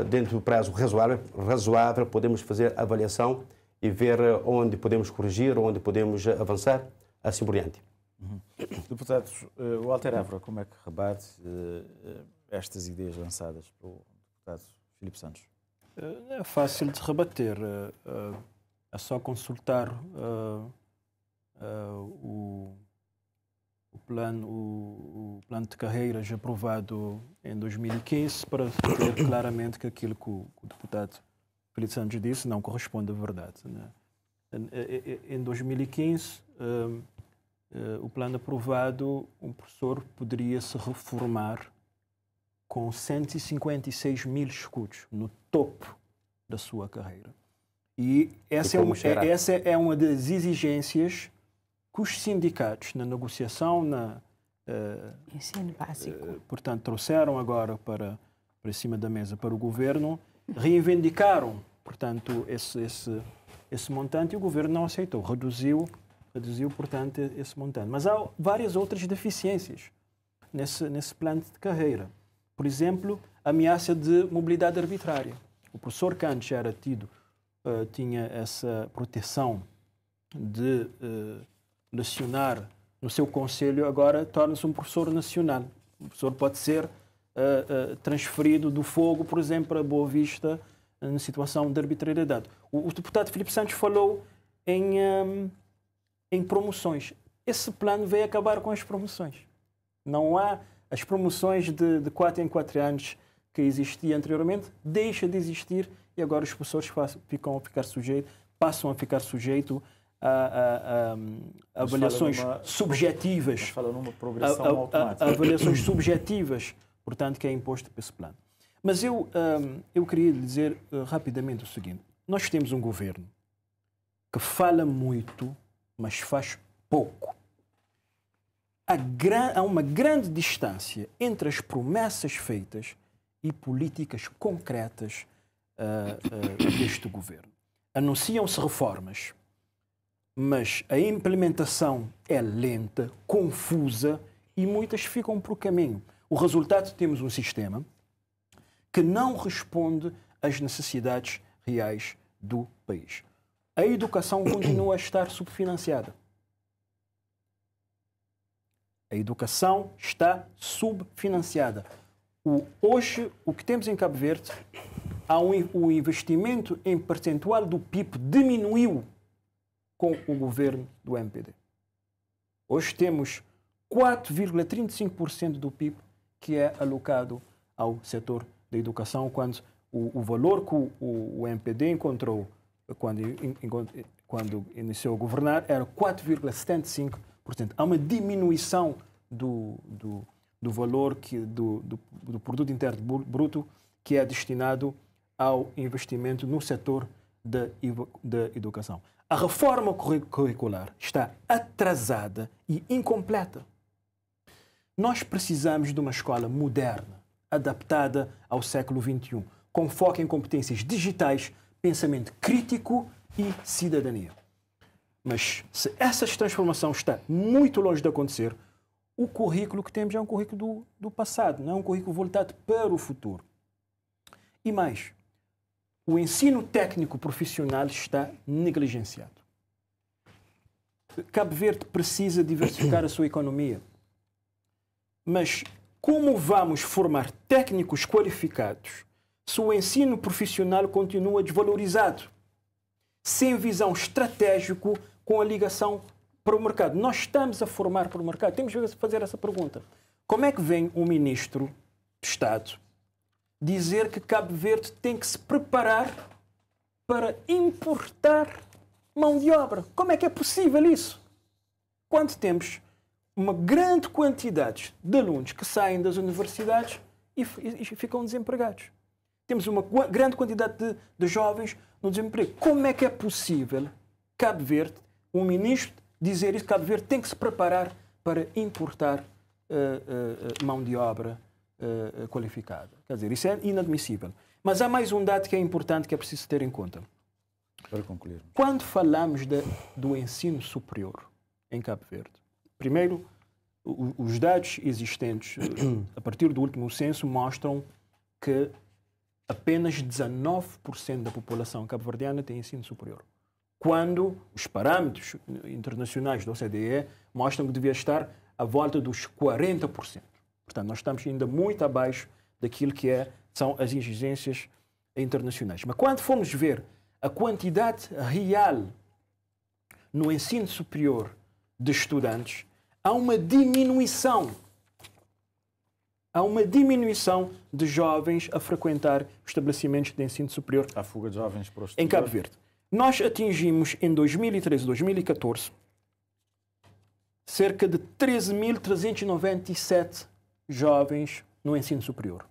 S3: dentro do prazo razoável, podemos fazer avaliação e ver onde podemos corrigir, onde podemos avançar, assim por diante.
S1: Deputado Walter Évora, como é que rebate estas ideias lançadas pelo deputado Filipe Santos?
S4: É fácil de rebater. É só consultar o plano de carreiras aprovado em 2015 para ver claramente que aquilo que o deputado Filipe Santos disse não corresponde à verdade, né? Em 2015, o plano aprovado, um professor poderia se reformar com 156 mil escudos no topo da sua carreira. E essa é uma das exigências que os sindicatos, na negociação,
S2: ensino básico,
S4: portanto, trouxeram agora para cima da mesa para o governo, reivindicaram, portanto, esse montante e o governo não aceitou, reduziu, portanto, esse montante. Mas há várias outras deficiências nesse plano de carreira. Por exemplo, a ameaça de mobilidade arbitrária. O professor que antes era tido, tinha essa proteção de lecionar no seu conselho, agora torna-se um professor nacional. O professor pode ser transferido do Fogo, por exemplo, para Boa Vista, em situação de arbitrariedade. O deputado Filipe Santos falou em promoções. Esse plano veio acabar com as promoções. Não há as promoções de 4 em 4 anos que existia anteriormente, deixa de existir e agora os professores passam a ficar sujeitos a avaliações subjetivas.
S1: Fala numa progressão automática.
S4: Avaliações subjetivas, portanto, que é imposto por esse plano. Mas eu queria lhe dizer rapidamente o seguinte. Nós temos um governo que fala muito, mas faz pouco. Há uma grande distância entre as promessas feitas e políticas concretas deste governo. Anunciam-se reformas, mas a implementação é lenta, confusa e muitas ficam por caminho. O resultado, temos um sistema que não responde às necessidades reais do país. A educação continua a estar subfinanciada. A educação está subfinanciada. Hoje, o que temos em Cabo Verde, o investimento em percentual do PIB diminuiu com o governo do MPD. Hoje temos 4,35% do PIB que é alocado ao setor da educação, quando o valor que o MPD encontrou quando iniciou a governar era 4,75%. Há uma diminuição do valor do produto interno bruto que é destinado ao investimento no setor da educação. A reforma curricular está atrasada e incompleta. Nós precisamos de uma escola moderna, adaptada ao século XXI, com foco em competências digitais, pensamento crítico e cidadania. Mas se essa transformação está muito longe de acontecer, o currículo que temos é um currículo do passado, não é um currículo voltado para o futuro. E mais, o ensino técnico profissional está negligenciado. Cabo Verde precisa diversificar a sua economia. Mas como vamos formar técnicos qualificados se o ensino profissional continua desvalorizado, sem visão estratégica com a ligação para o mercado? Nós estamos a formar para o mercado. Temos que fazer essa pergunta. Como é que vem um ministro de Estado dizer que Cabo Verde tem que se preparar para importar mão de obra? Como é que é possível isso? Quando temos uma grande quantidade de alunos que saem das universidades e ficam desempregados. Temos uma grande quantidade de jovens no desemprego. Como é que é possível Cabo Verde, um ministro, dizer isso? Cabo Verde tem que se preparar para importar mão de obra qualificada. Quer dizer, isso é inadmissível. Mas há mais um dado que é importante, que é preciso ter em conta.
S1: Para concluir.
S4: Quando falamos do ensino superior em Cabo Verde, primeiro, os dados existentes a partir do último censo mostram que apenas 19% da população cabo-verdiana tem ensino superior, quando os parâmetros internacionais da OCDE mostram que devia estar à volta dos 40%. Portanto, nós estamos ainda muito abaixo daquilo que são as exigências internacionais. Mas quando formos ver a quantidade real no ensino superior de estudantes, há uma diminuição. Há uma diminuição de jovens a frequentar estabelecimentos de ensino superior.
S1: A fuga de jovens para o
S4: em Cabo Verde. Nós atingimos em 2013 e 2014 cerca de 13.397 jovens no ensino superior.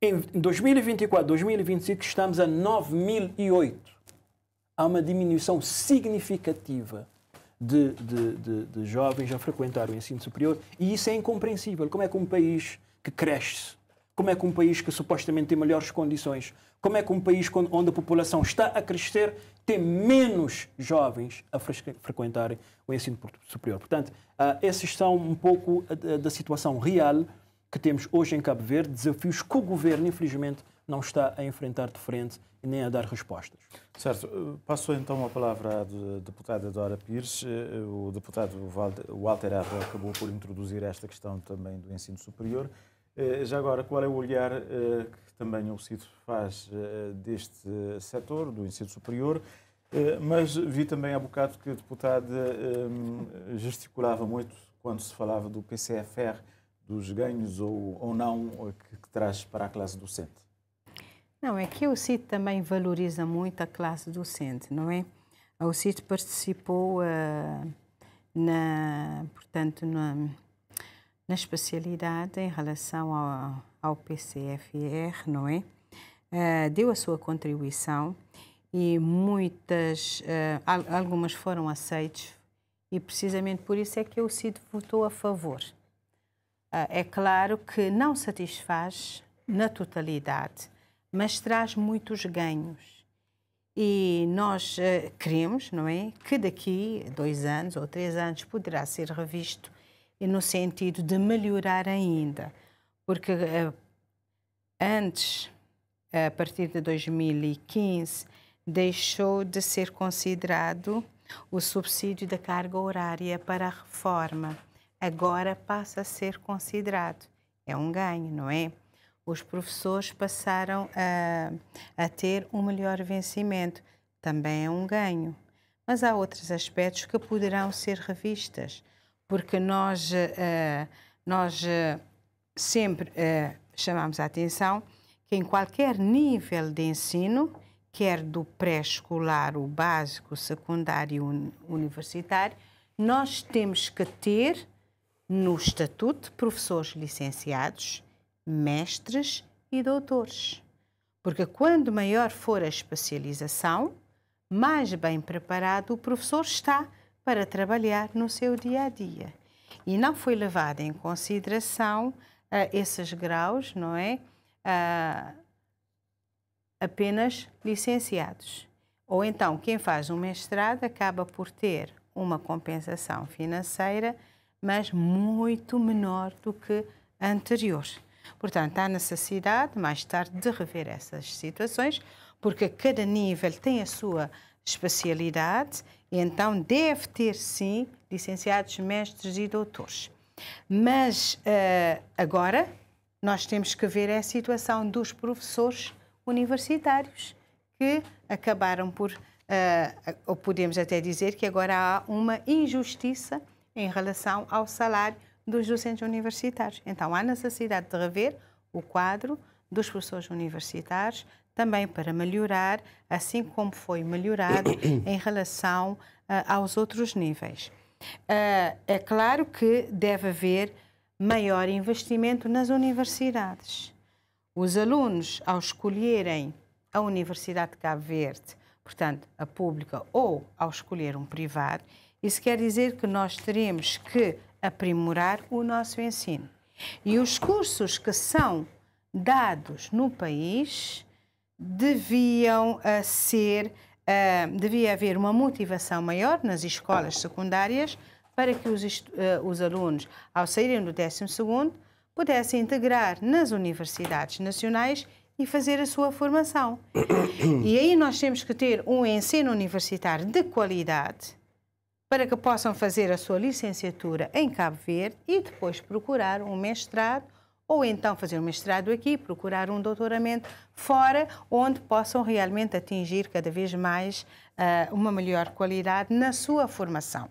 S4: Em 2024, 2025, estamos a 9.008. Há uma diminuição significativa de jovens a frequentar o ensino superior, e isso é incompreensível. Como é que um país que cresce, como é que um país que supostamente tem melhores condições, como é que um país onde a população está a crescer tem menos jovens a frequentarem o ensino superior? Portanto, esses são um pouco da situação real que temos hoje em Cabo Verde, desafios que o governo, infelizmente, não está a enfrentar de frente e nem a dar respostas.
S1: Certo. Passou então a palavra à deputada Dora Pires. O deputado Walter Arro acabou por introduzir esta questão também do ensino superior. Já agora, qual é o olhar que também o CID faz deste setor, do ensino superior? Mas vi também há bocado que a deputada gesticulava muito quando se falava do PCFR, dos ganhos ou não que traz para a classe docente.
S2: Não, é que o CID também valoriza muito a classe docente, não é? O CID participou, portanto, na especialidade em relação ao PCFR, não é? Deu a sua contribuição e algumas foram aceitas, e precisamente por isso é que o CID votou a favor. É claro que não satisfaz na totalidade, mas traz muitos ganhos. E nós queremos, não é, que daqui a 2 anos ou 3 anos poderá ser revisto, e no sentido de melhorar ainda. Porque antes, a partir de 2015, deixou de ser considerado o subsídio da carga horária para a reforma. Agora passa a ser considerado. É um ganho, não é? Os professores passaram a ter um melhor vencimento. Também é um ganho. Mas há outros aspectos que poderão ser revistas, porque nós sempre chamamos a atenção que em qualquer nível de ensino, quer do pré-escolar, o básico, o secundário, o universitário, nós temos que ter no estatuto professores licenciados, mestres e doutores. Porque quando maior for a especialização, mais bem preparado o professor está para trabalhar no seu dia-a-dia. E não foi levado em consideração esses graus, não é? Apenas licenciados. Ou então, quem faz um mestrado acaba por ter uma compensação financeira, mas muito menor do que a anterior. Portanto, há necessidade, mais tarde, de rever essas situações, porque cada nível tem a sua especialidade e então deve ter, sim, licenciados, mestres e doutores. Mas agora nós temos que ver a situação dos professores universitários que acabaram por, ou podemos até dizer que agora há uma injustiça em relação ao salário dos docentes universitários. Então há necessidade de rever o quadro dos professores universitários, também para melhorar, assim como foi melhorado em relação aos outros níveis. É claro que deve haver maior investimento nas universidades. Os alunos, ao escolherem a Universidade de Cabo Verde, portanto, a pública, ou ao escolher um privado, isso quer dizer que nós teremos que aprimorar o nosso ensino. E os cursos que são dados no país deviam devia haver uma motivação maior nas escolas secundárias para que os alunos, ao saírem do 12º, pudessem integrar nas universidades nacionais e fazer a sua formação. E aí nós temos que ter um ensino universitário de qualidade para que possam fazer a sua licenciatura em Cabo Verde e depois procurar um mestrado, ou então fazer um mestrado aqui, procurar um doutoramento fora, onde possam realmente atingir cada vez mais uma melhor qualidade na sua formação.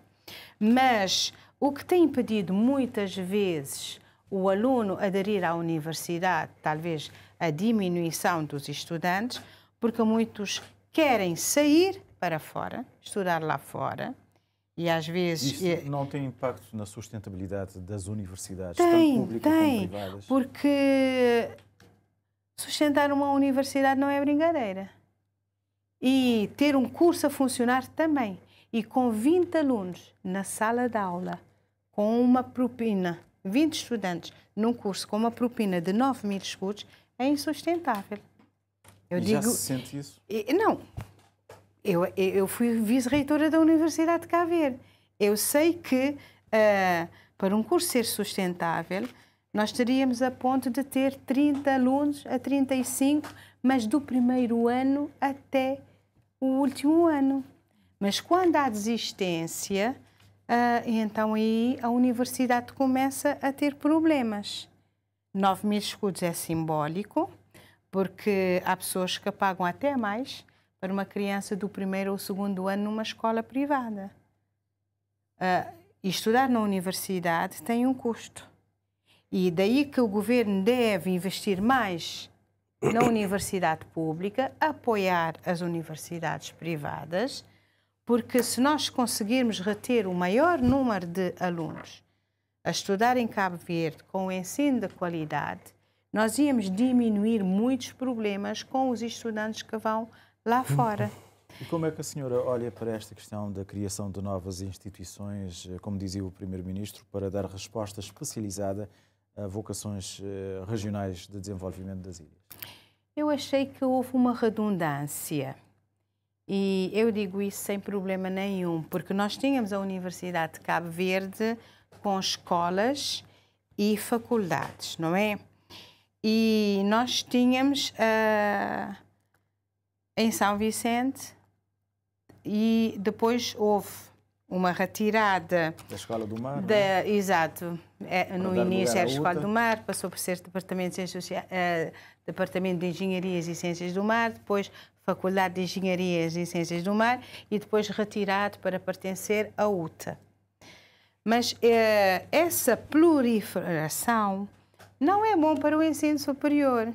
S2: Mas o que tem impedido muitas vezes o aluno aderir à universidade, talvez a diminuição dos estudantes, porque muitos querem sair para fora, estudar lá fora, e às vezes...
S1: Isso não tem impacto na sustentabilidade das universidades,
S2: tanto
S1: públicas como privadas?
S2: Porque sustentar uma universidade não é brincadeira. E ter um curso a funcionar também. E com 20 alunos na sala de aula, com uma propina, 20 estudantes num curso com uma propina de 9.000 escudos, é insustentável.
S1: Já se sente isso?
S2: Não. Eu fui vice-reitora da Universidade de Cabo Verde. Eu sei que, para um curso ser sustentável, nós teríamos a ponto de ter 30 alunos a 35, mas do primeiro ano até o último ano. Mas quando há desistência, então aí a universidade começa a ter problemas. 9.000 escudos é simbólico, porque há pessoas que pagam até mais para uma criança do primeiro ou segundo ano numa escola privada. Estudar na universidade tem um custo. E daí que o governo deve investir mais na universidade pública, apoiar as universidades privadas, porque se nós conseguirmos reter o maior número de alunos a estudar em Cabo Verde com o ensino de qualidade, nós íamos diminuir muitos problemas com os estudantes que vão lá fora.
S1: E como é que a senhora olha para esta questão da criação de novas instituições, como dizia o Primeiro-Ministro, para dar resposta especializada a vocações regionais de desenvolvimento das ilhas?
S2: Eu achei que houve uma redundância. E eu digo isso sem problema nenhum, porque nós tínhamos a Universidade de Cabo Verde com escolas e faculdades, não é? E nós tínhamos em São Vicente, e depois houve uma retirada
S1: da Escola do Mar.
S2: Exato. No início era a Escola do Mar, passou por ser Departamento de Engenharias e Ciências do Mar, depois Faculdade de Engenharias e Ciências do Mar e depois retirado para pertencer à UTA. Mas essa proliferação não é bom para o ensino superior,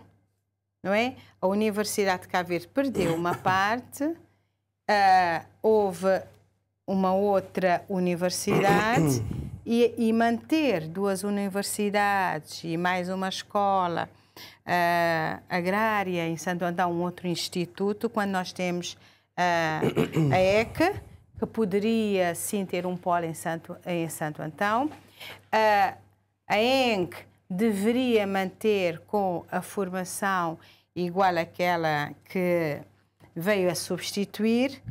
S2: não é? A Universidade de Cabo Verde perdeu uma parte, houve uma outra universidade e manter duas universidades e mais uma escola agrária em Santo Antão, um outro instituto, quando nós temos a ECA, que poderia sim ter um polo em Santo Antão, a ENC deveria manter com a formação igual àquela que veio a substituir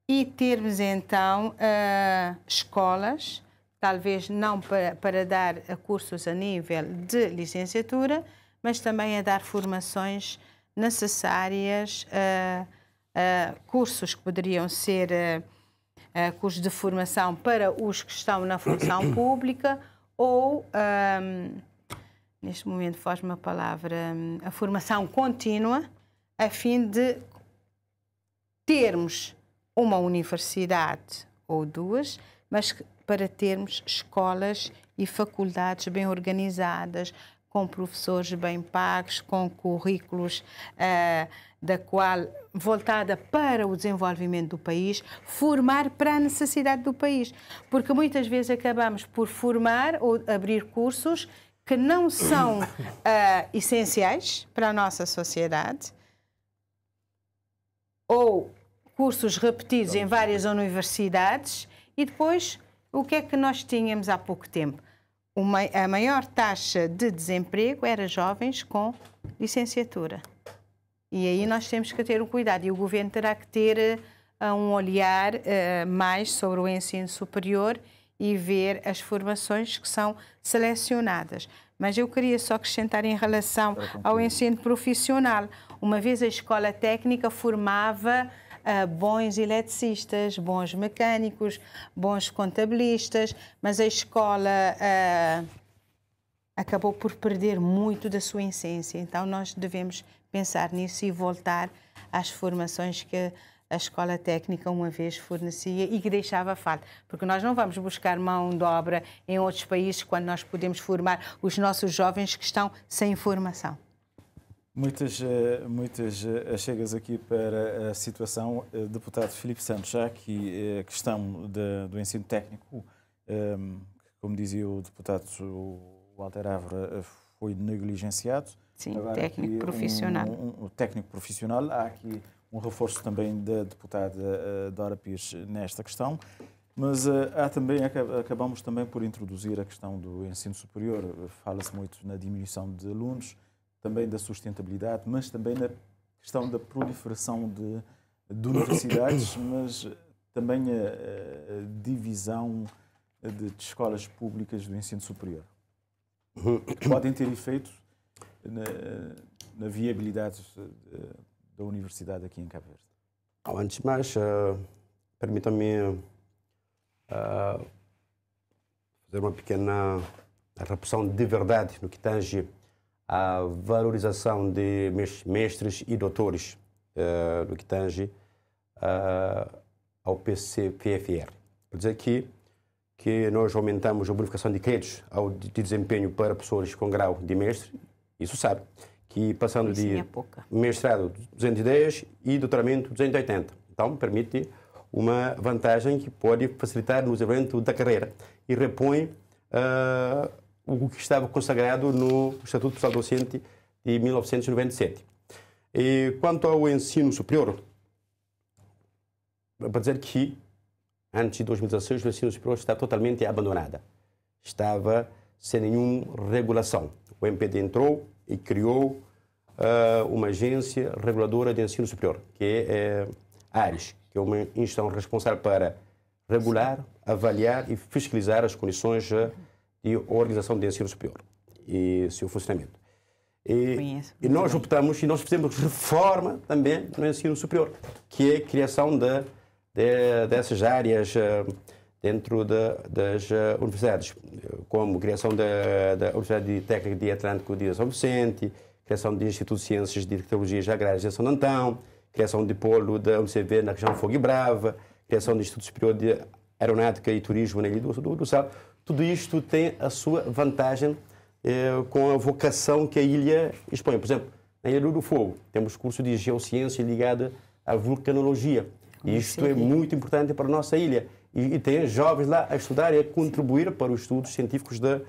S2: e termos então escolas, talvez não para dar cursos a nível de licenciatura, mas também a dar formações necessárias, cursos que poderiam ser cursos de formação para os que estão na função pública ou, neste momento foge-me a palavra, a formação contínua, a fim de termos uma universidade ou duas, mas para termos escolas e faculdades bem organizadas, com professores bem pagos, com currículos voltada para o desenvolvimento do país, formar para a necessidade do país. Porque muitas vezes acabamos por formar ou abrir cursos que não são essenciais para a nossa sociedade, ou cursos repetidos em várias universidades, e depois o que é que nós tínhamos há pouco tempo? A maior taxa de desemprego era jovens com licenciatura. E aí nós temos que ter o cuidado, e o governo terá que ter um olhar mais sobre o ensino superior e ver as formações que são selecionadas. Mas eu queria só acrescentar em relação ao ensino profissional. Uma vez a escola técnica formava bons eletricistas, bons mecânicos, bons contabilistas, mas a escola acabou por perder muito da sua essência. Então nós devemos pensar nisso e voltar às formações que a escola técnica uma vez fornecia e que deixava falta. Porque nós não vamos buscar mão de obra em outros países quando nós podemos formar os nossos jovens que estão sem formação.
S1: Muitas chegas aqui para a situação. Deputado Filipe Santos, já que a questão do ensino técnico, como dizia o deputado Walter Évora, foi negligenciado.
S2: Sim, agora técnico profissional.
S1: Um técnico profissional. Há aqui um reforço também da deputada Dora Pires nesta questão. Mas acabamos também por introduzir a questão do ensino superior. Fala-se muito na diminuição de alunos, também da sustentabilidade, mas também na questão da proliferação de universidades, mas também a divisão de escolas públicas do ensino superior, que podem ter efeito na viabilidade da universidade aqui em Cabo Verde.
S3: Antes de mais, permitam-me fazer uma pequena reposição de verdade no que tange a valorização de mestres e doutores no que tange ao PCPFR. Por dizer aqui que nós aumentamos a bonificação de créditos de desempenho para pessoas com grau de mestre, isso sabe, que passando de mestrado 210 e doutoramento 280. Então, permite uma vantagem que pode facilitar no desenvolvimento da carreira e repõe o que estava consagrado no Estatuto Pessoal Docente de 1997. E quanto ao ensino superior, para dizer que antes de 2016 o ensino superior está totalmente abandonado. Estava sem nenhuma regulação. O MPD entrou e criou uma agência reguladora de ensino superior, que é a ARES, que é uma instituição responsável para regular, avaliar e fiscalizar as condições de organização de ensino superior e seu funcionamento. E nós optamos e nós fizemos reforma também no ensino superior, que é a criação dessas áreas dentro das universidades, como criação da Universidade Técnica de Atlântico de São Vicente, criação de Instituto de Ciências de Tecnologias Agrárias de São Antão, criação de polo da UNCV na região de Fogo e Brava, criação do Instituto Superior de Aeronáutica e Turismo na Ilha do Sal. Tudo isto tem a sua vantagem com a vocação que a ilha expõe. Por exemplo, na Ilha do Fogo, temos curso de geociência ligado à vulcanologia. E isto é muito importante para a nossa ilha. E tem jovens lá a estudar e a contribuir para os estudos científicos da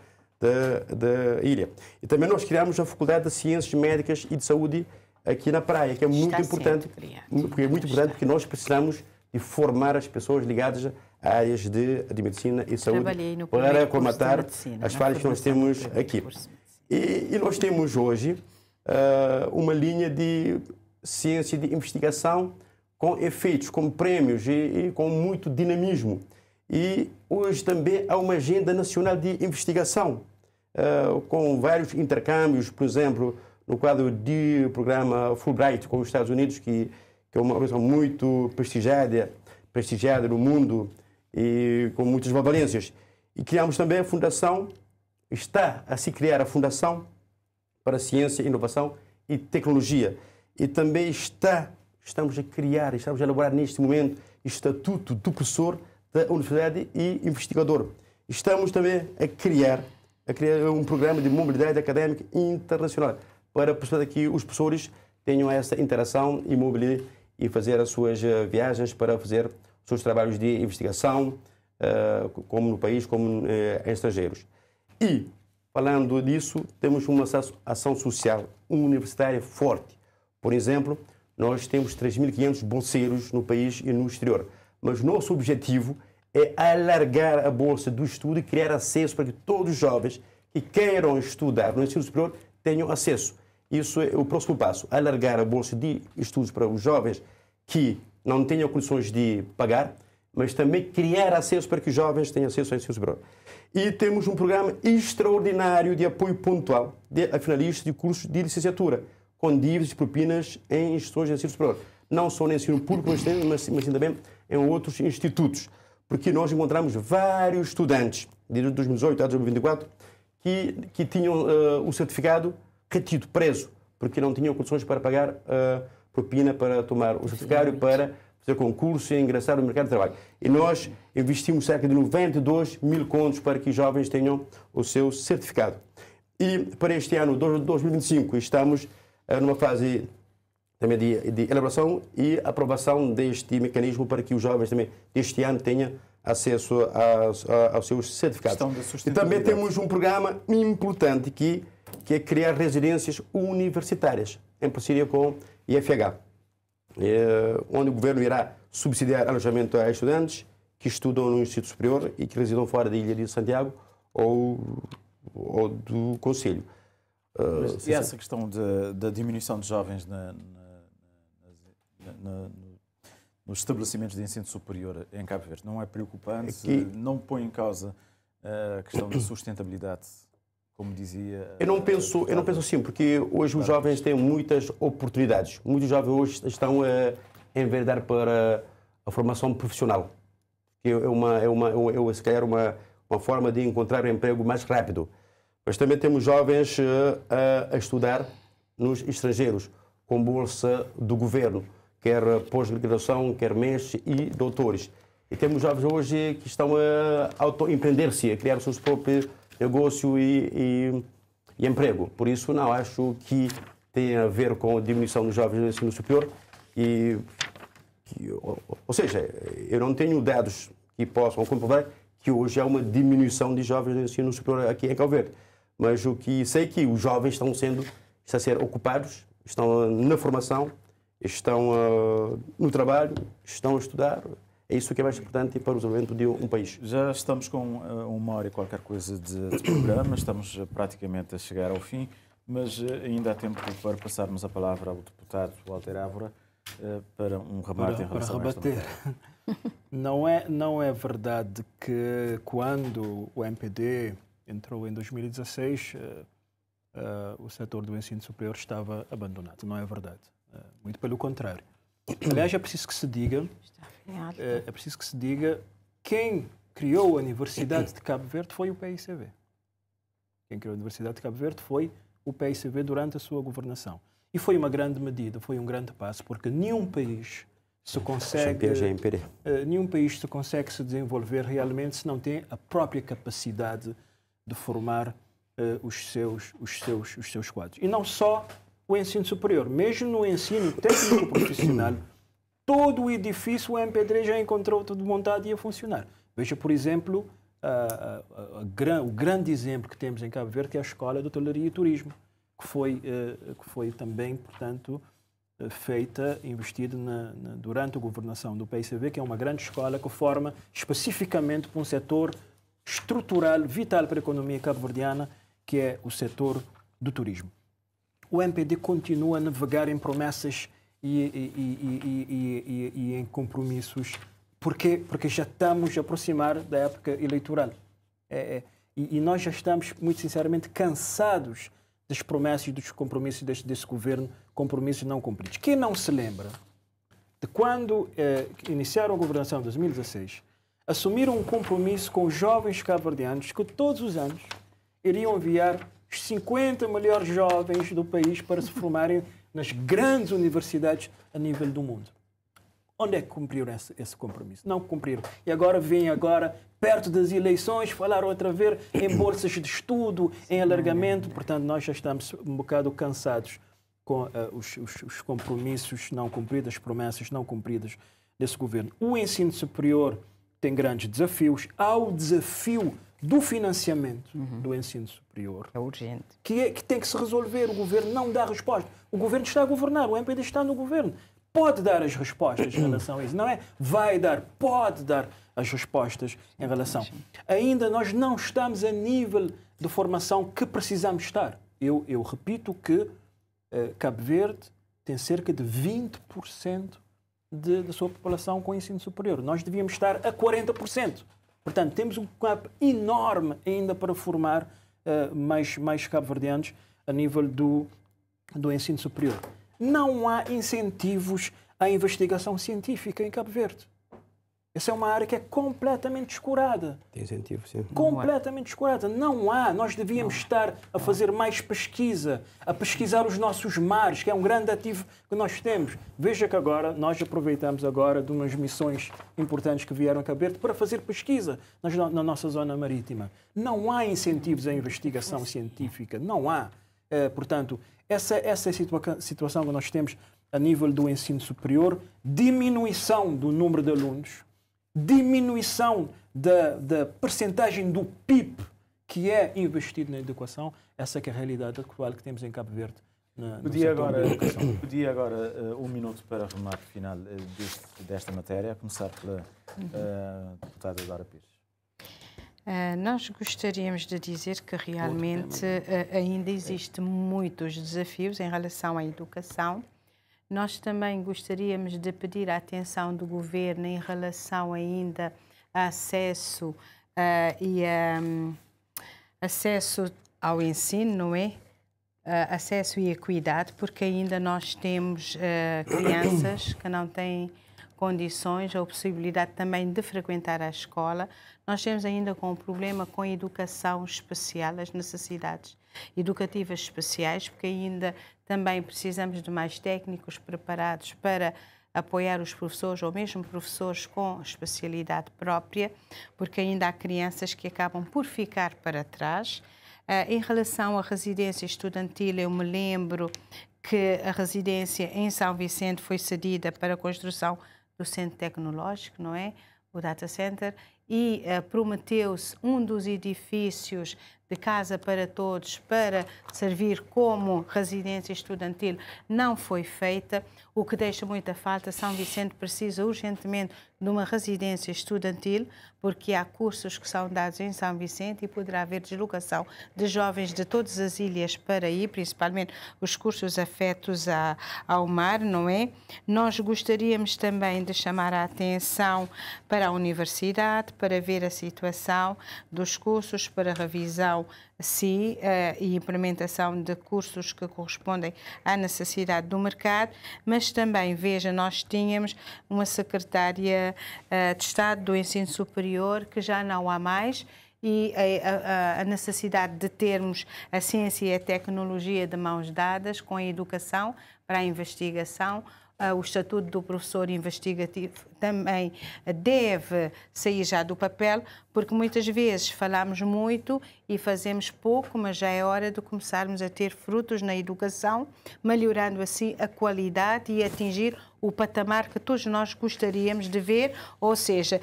S3: ilha. E também nós criamos a Faculdade de Ciências Médicas e de Saúde aqui na praia, que é muito importante, porque nós precisamos de formar as pessoas ligadas a áreas de medicina e saúde para colmatar as falhas que nós temos aqui. E nós temos hoje uma linha de ciência e de investigação com efeitos, com prémios e com muito dinamismo. E hoje também há uma agenda nacional de investigação com vários intercâmbios, por exemplo, no quadro do programa Fulbright com os Estados Unidos, que é uma organização muito prestigiada no mundo e com muitas valências. E criamos também a fundação, está a se criar a Fundação para Ciência, Inovação e Tecnologia. E também estamos a elaborar neste momento o Estatuto do Professor da Universidade e Investigador. Estamos também a criar um programa de mobilidade académica internacional para que os professores tenham essa interação e mobilidade e fazer as suas viagens para fazer os seus trabalhos de investigação, como no país, como em estrangeiros. E, falando disso, temos uma ação social universitária forte. Por exemplo, nós temos 3.500 bolseiros no país e no exterior. Mas nosso objetivo é alargar a bolsa do estudo e criar acesso para que todos os jovens que queiram estudar no ensino superior tenham acesso. Isso é o próximo passo, alargar a bolsa de estudos para os jovens que não tenham condições de pagar, mas também criar acesso para que os jovens tenham acesso ao ensino superior. E temos um programa extraordinário de apoio pontual a finalistas de cursos de licenciatura, com dívidas e propinas em instituições de ensino superior. Não só no ensino público, mas também em outros institutos. Porque nós encontramos vários estudantes, de 2018 a 2024, que tinham o certificado retido, preso, porque não tinham condições para pagar propina para tomar o certificado, para fazer concurso e ingressar no mercado de trabalho. E nós investimos cerca de 92 mil contos para que os jovens tenham o seu certificado. E para este ano, 2025, estamos numa fase também de elaboração e aprovação deste mecanismo para que os jovens também deste ano tenham acesso aos seus certificados. E também temos um programa importante que é criar residências universitárias, em parceria com o IFH, onde o governo irá subsidiar alojamento a estudantes que estudam no Instituto Superior e que residam fora da Ilha de Santiago ou do Conselho.
S1: E essa questão da diminuição de jovens nos estabelecimentos de ensino superior em Cabo Verde não é preocupante? Não põe em causa a questão da sustentabilidade, como dizia?
S3: Eu não penso assim, porque hoje os jovens têm muitas oportunidades. Muitos jovens hoje estão a enveredar para a formação profissional, que é se calhar uma forma de encontrar um emprego mais rápido. Mas também temos jovens a estudar nos estrangeiros, com bolsa do governo, quer pós-graduação, quer mestres e doutores. E temos jovens hoje que estão a autoempreender-se, a criar o seu próprio negócio e emprego. Por isso, não acho que tem a ver com a diminuição dos jovens no ensino superior. Ou seja, eu não tenho dados que possam comprovar que hoje há uma diminuição de jovens no ensino superior aqui em Cabo Verde. Mas o que sei é que os jovens estão a ser ocupados, estão na formação, estão no trabalho, estão a estudar. É isso que é mais importante para o desenvolvimento de um país.
S1: Já estamos com 1 hora e qualquer coisa de programa, estamos praticamente a chegar ao fim, mas ainda há tempo para passarmos a palavra ao deputado Walter Évora para um remate em relação a esta matéria.
S4: Não é verdade que quando o MPD entrou em 2016, o setor do ensino superior estava abandonado. Não é verdade. Muito pelo contrário. Aliás, é preciso que se diga, quem criou a Universidade de Cabo Verde foi o PICV. Quem criou a Universidade de Cabo Verde foi o PICV durante a sua governação. E foi uma grande medida, foi um grande passo, porque nenhum país se consegue se desenvolver realmente se não tem a própria capacidade de formar os seus quadros. E não só o ensino superior, mesmo no ensino técnico profissional, todo o edifício o MPD já encontrou tudo montado e a funcionar. Veja, por exemplo, o grande exemplo que temos em Cabo Verde, que é a Escola de Hotelaria e Turismo, que foi também, portanto, feita, investida durante a governação do PICV, que é uma grande escola que forma especificamente para um setor estrutural, vital para a economia cabo-verdiana, que é o setor do turismo. O MPD continua a navegar em promessas e em compromissos. Porquê? Porque já estamos a aproximar da época eleitoral. E nós já estamos, muito sinceramente, cansados das promessas e dos compromissos desse governo, compromissos não cumpridos. Quem não se lembra de quando iniciaram a governação em 2016, assumiram um compromisso com os jovens cabo-verdianos que todos os anos iriam enviar os 50 melhores jovens do país para se formarem nas grandes universidades a nível do mundo. Onde é que cumpriram esse compromisso? Não cumpriram. E agora vêm perto das eleições, falar outra vez em bolsas de estudo, em alargamento. Portanto, nós já estamos um bocado cansados com os compromissos não cumpridos, as promessas não cumpridas desse governo. O ensino superior tem grandes desafios. Há o desafio do financiamento do ensino superior.
S2: É urgente.
S4: Que tem que se resolver. O governo não dá resposta. O governo está a governar, o MPD está no governo. Pode dar as respostas em relação a isso. Não é vai dar, pode dar as respostas em relação. Ainda nós não estamos a nível de formação que precisamos estar. Eu repito que Cabo Verde tem cerca de 20% da sua população com ensino superior. Nós devíamos estar a 40%. Portanto, temos um gap enorme ainda para formar mais cabo-verdianos a nível do ensino superior. Não há incentivos à investigação científica em Cabo Verde. Essa é uma área que é completamente descurada.
S3: Tem incentivo, sim.
S4: Completamente descurada. Não há. Nós devíamos estar a fazer mais pesquisa, a pesquisar os nossos mares, que é um grande ativo que nós temos. Veja que agora, nós aproveitamos agora de umas missões importantes que vieram a Cabo Verde para fazer pesquisa na nossa zona marítima. Não há incentivos à investigação científica. Não há. Portanto, essa é a situação que nós temos a nível do ensino superior, diminuição do número de alunos, diminuição da percentagem do PIB que é investido na educação. Essa que é a realidade atual que temos em Cabo Verde.
S1: Pedia agora um minuto para o remate final desta matéria, a começar pela deputada Dora Pires.
S2: Nós gostaríamos de dizer que realmente ainda existem muitos desafios em relação à educação. Nós também gostaríamos de pedir a atenção do governo em relação ainda a acesso acesso ao ensino, não é? Acesso e equidade, porque ainda nós temos crianças que não têm condições ou possibilidade também de frequentar a escola. Nós temos ainda com um problema com a educação especial, as necessidades educativas especiais, porque ainda também precisamos de mais técnicos preparados para apoiar os professores ou mesmo professores com especialidade própria, porque ainda há crianças que acabam por ficar para trás. Em relação à residência estudantil, eu me lembro que a residência em São Vicente foi cedida para a construção do Centro Tecnológico, não é? O Data Center, e prometeu-se um dos edifícios de Casa para Todos para servir como residência estudantil. Não foi feita, o que deixa muita falta. São Vicente precisa urgentemente de uma residência estudantil, porque há cursos que são dados em São Vicente e poderá haver deslocação de jovens de todas as ilhas para aí, principalmente os cursos afetos ao mar, não é? Nós gostaríamos também de chamar a atenção para a universidade, para ver a situação dos cursos, para revisão e implementação de cursos que correspondem à necessidade do mercado, mas também, veja, nós tínhamos uma secretária de Estado do Ensino Superior que já não há mais, e a necessidade de termos a ciência e a tecnologia de mãos dadas com a educação para a investigação. O estatuto do professor investigativo também deve sair já do papel, porque muitas vezes falamos muito e fazemos pouco, mas já é hora de começarmos a ter frutos na educação, melhorando assim a qualidade e atingir o patamar que todos nós gostaríamos de ver, ou seja,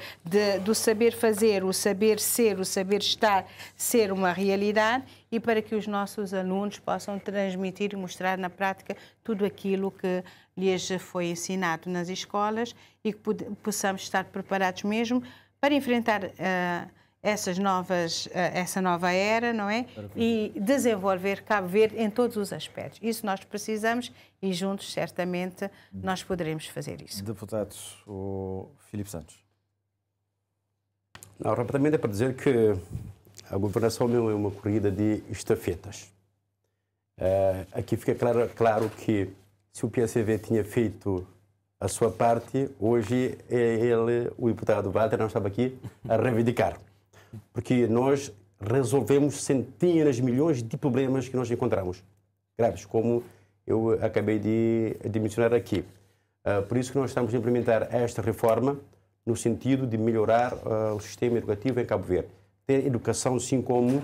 S2: do saber fazer, o saber ser, o saber estar, ser uma realidade, e para que os nossos alunos possam transmitir e mostrar na prática tudo aquilo que lhes foi ensinado nas escolas e que possamos estar preparados mesmo para enfrentar essa nova era, não é? E desenvolver Cabo Verde em todos os aspectos. Isso nós precisamos e juntos, certamente, nós poderemos fazer isso.
S1: Deputado, o Filipe Santos.
S3: Não, rapidamente é para dizer que a governação não é uma corrida de estafetas. Aqui fica claro que se o PSV tinha feito a sua parte, hoje o deputado Walter não estava aqui a reivindicar. Porque nós resolvemos centenas de milhões de problemas que nós encontramos, graves, como eu acabei de mencionar aqui. Por isso que nós estamos a implementar esta reforma no sentido de melhorar o sistema educativo em Cabo Verde. Ter educação, sim, como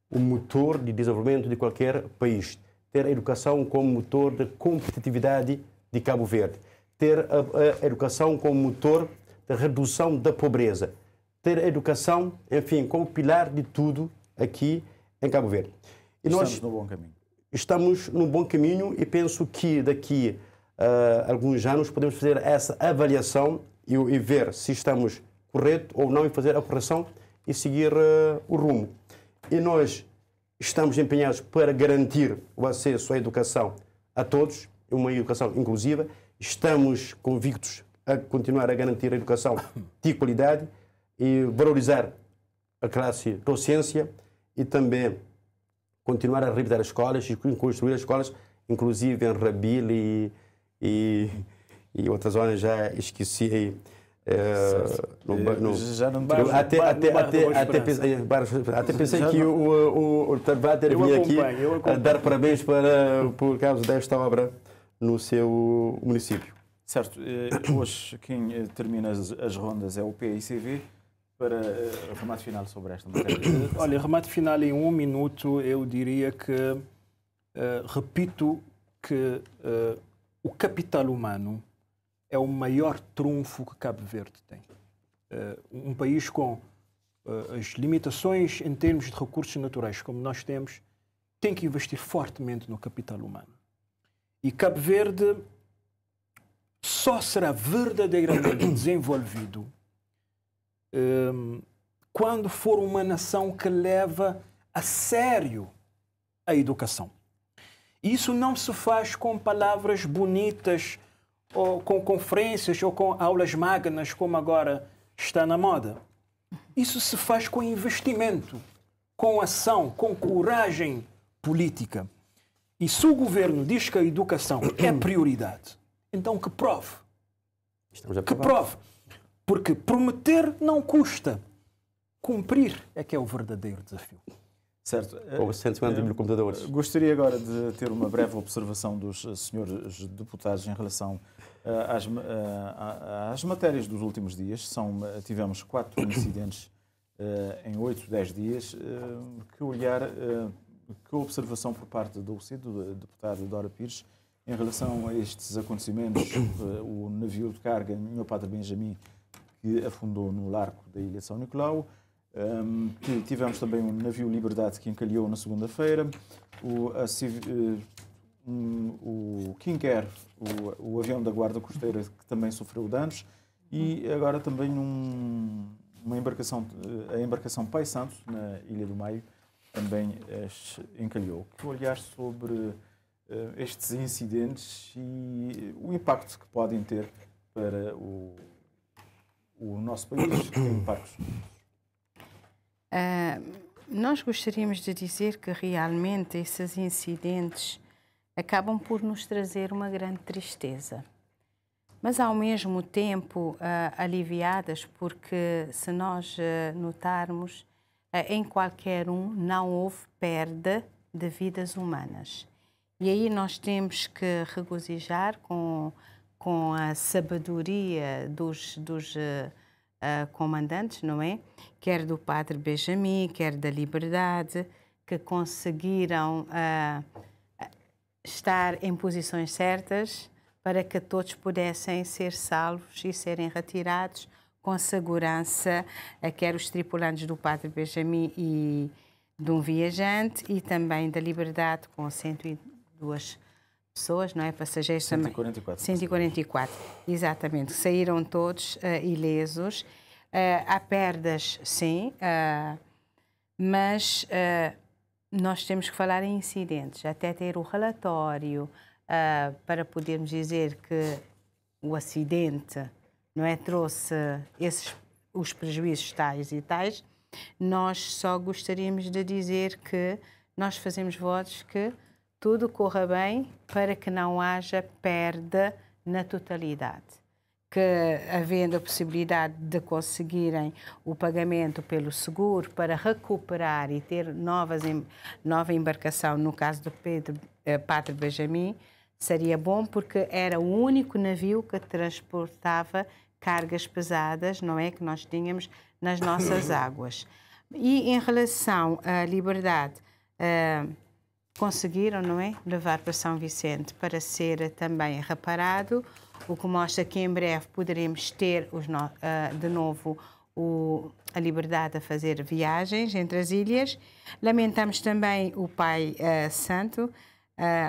S3: o motor de desenvolvimento de qualquer país. Ter a educação como motor de competitividade de Cabo Verde. Ter a educação como motor de redução da pobreza. Ter a educação, enfim, como pilar de tudo aqui em Cabo Verde. E
S1: estamos no bom caminho.
S3: Estamos no bom caminho e penso que daqui a alguns anos podemos fazer essa avaliação e ver se estamos corretos ou não e fazer a correção e seguir o rumo. E nós estamos empenhados para garantir o acesso à educação a todos, uma educação inclusiva. Estamos convictos a continuar a garantir a educação de qualidade e valorizar a classe docência e também continuar a reabilitar as escolas e construir as escolas, inclusive em Rabil e outras zonas, já esqueci.
S1: Já não
S3: até pensei que o Walter vinha aqui a dar parabéns por causa desta obra no seu município.
S1: Certo. Hoje quem termina as rondas é o PICV. Para remate final sobre esta matéria.
S4: Olha, remate final em 1 minuto, eu diria que, repito, que o capital humano é o maior trunfo que Cabo Verde tem. Um país com as limitações em termos de recursos naturais como nós temos, tem que investir fortemente no capital humano. E Cabo Verde só será verdadeiramente desenvolvido quando for uma nação que leva a sério a educação. Isso não se faz com palavras bonitas, ou com conferências, ou com aulas magnas, como agora está na moda. Isso se faz com investimento, com ação, com coragem política. E se o governo diz que a educação é prioridade, então que prove. Que prove. Porque prometer não custa. Cumprir é que é o verdadeiro desafio.
S1: Certo.
S3: Ou 150 mil computadores.
S1: Gostaria agora de ter uma breve observação dos senhores deputados em relação às matérias dos últimos dias. Tivemos 4 incidentes em 8, 10 dias. Que observação por parte do deputado Dora Pires em relação a estes acontecimentos? O navio de carga Meu Padre Benjamin, que afundou no largo da Ilha de São Nicolau. Tivemos também um navio Liberdade que encalhou na segunda-feira. O King Air, o avião da Guarda Costeira, que também sofreu danos. E agora também a embarcação Pai Santo, na Ilha do Maio, também encalhou. Que olhar sobre estes incidentes e o impacto que podem ter para o nosso país, que impactos?
S2: Nós gostaríamos de dizer que realmente esses incidentes acabam por nos trazer uma grande tristeza, mas ao mesmo tempo aliviadas, porque se nós notarmos, em qualquer um não houve perda de vidas humanas. E aí nós temos que regozijar com a sabedoria dos comandantes, não é? Quer do Padre Benjamin, quer da Liberdade, que conseguiram estar em posições certas para que todos pudessem ser salvos e serem retirados com segurança, quer os tripulantes do Padre Benjamin e de um viajante, e também da Liberdade, com 102 pessoas, não é? Passageiros
S1: 144.
S2: 144, exatamente. Saíram todos ilesos. Há perdas, sim, mas nós temos que falar em incidentes, até ter o relatório para podermos dizer que o acidente, não é, trouxe os prejuízos tais e tais. Nós só gostaríamos de dizer que nós fazemos votos que tudo corra bem para que não haja perda na totalidade. Que, havendo a possibilidade de conseguirem o pagamento pelo seguro para recuperar e ter nova embarcação, no caso do Padre Benjamin, seria bom porque era o único navio que transportava cargas pesadas, não é, que nós tínhamos nas nossas águas. E em relação à Liberdade, conseguiram, não é, levar para São Vicente para ser também reparado, o que mostra que em breve poderemos ter de novo a Liberdade a fazer viagens entre as ilhas. Lamentamos também o Pai Santo,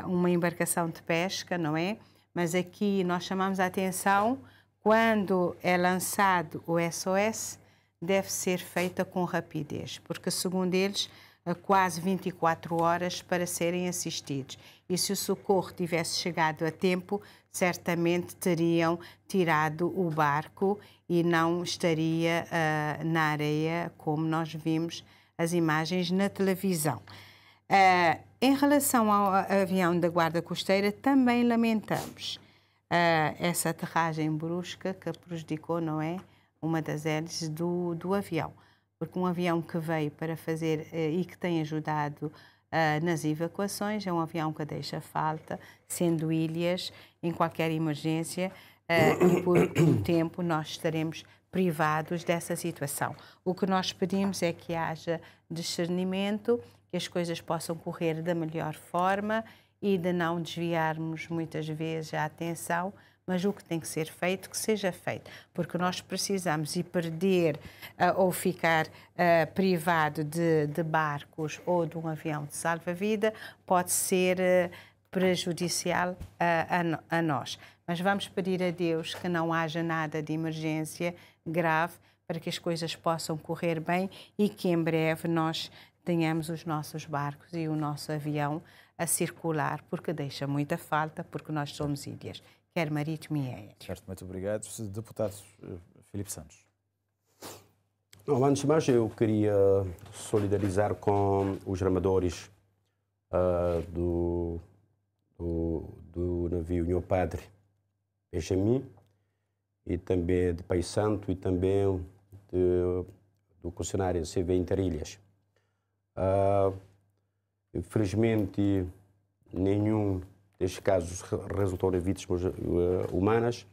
S2: uma embarcação de pesca, não é? Mas aqui nós chamamos a atenção, quando é lançado o SOS, deve ser feita com rapidez, porque segundo eles, quase 24 horas para serem assistidos. E se o socorro tivesse chegado a tempo, certamente teriam tirado o barco e não estaria na areia, como nós vimos as imagens na televisão. Em relação ao avião da Guarda Costeira, também lamentamos essa aterragem brusca que prejudicou, não é, uma das hélices do avião. Porque um avião que veio para fazer e que tem ajudado nas evacuações é um avião que deixa falta, sendo ilhas, em qualquer emergência, e por um tempo nós estaremos privados dessa situação. O que nós pedimos é que haja discernimento, que as coisas possam correr da melhor forma e de não desviarmos muitas vezes a atenção, mas o que tem que ser feito, que seja feito. Porque nós precisamos, e perder ou ficar privado de barcos ou de um avião de salva-vida pode ser prejudicial a nós. Mas vamos pedir a Deus que não haja nada de emergência grave para que as coisas possam correr bem e que em breve nós tenhamos os nossos barcos e o nosso avião a circular, porque deixa muita falta, porque nós somos ilhas, quer marítimo e aéreo.
S1: Certo, muito obrigado. Deputado Filipe Santos.
S3: Não, antes de mais, eu queria solidarizar com os remadores do navio Nhô Padre Benjamin e também de Pai Santo e também do concessionário CV Interilhas. Infelizmente, nenhum destes casos resultou em vítimas humanas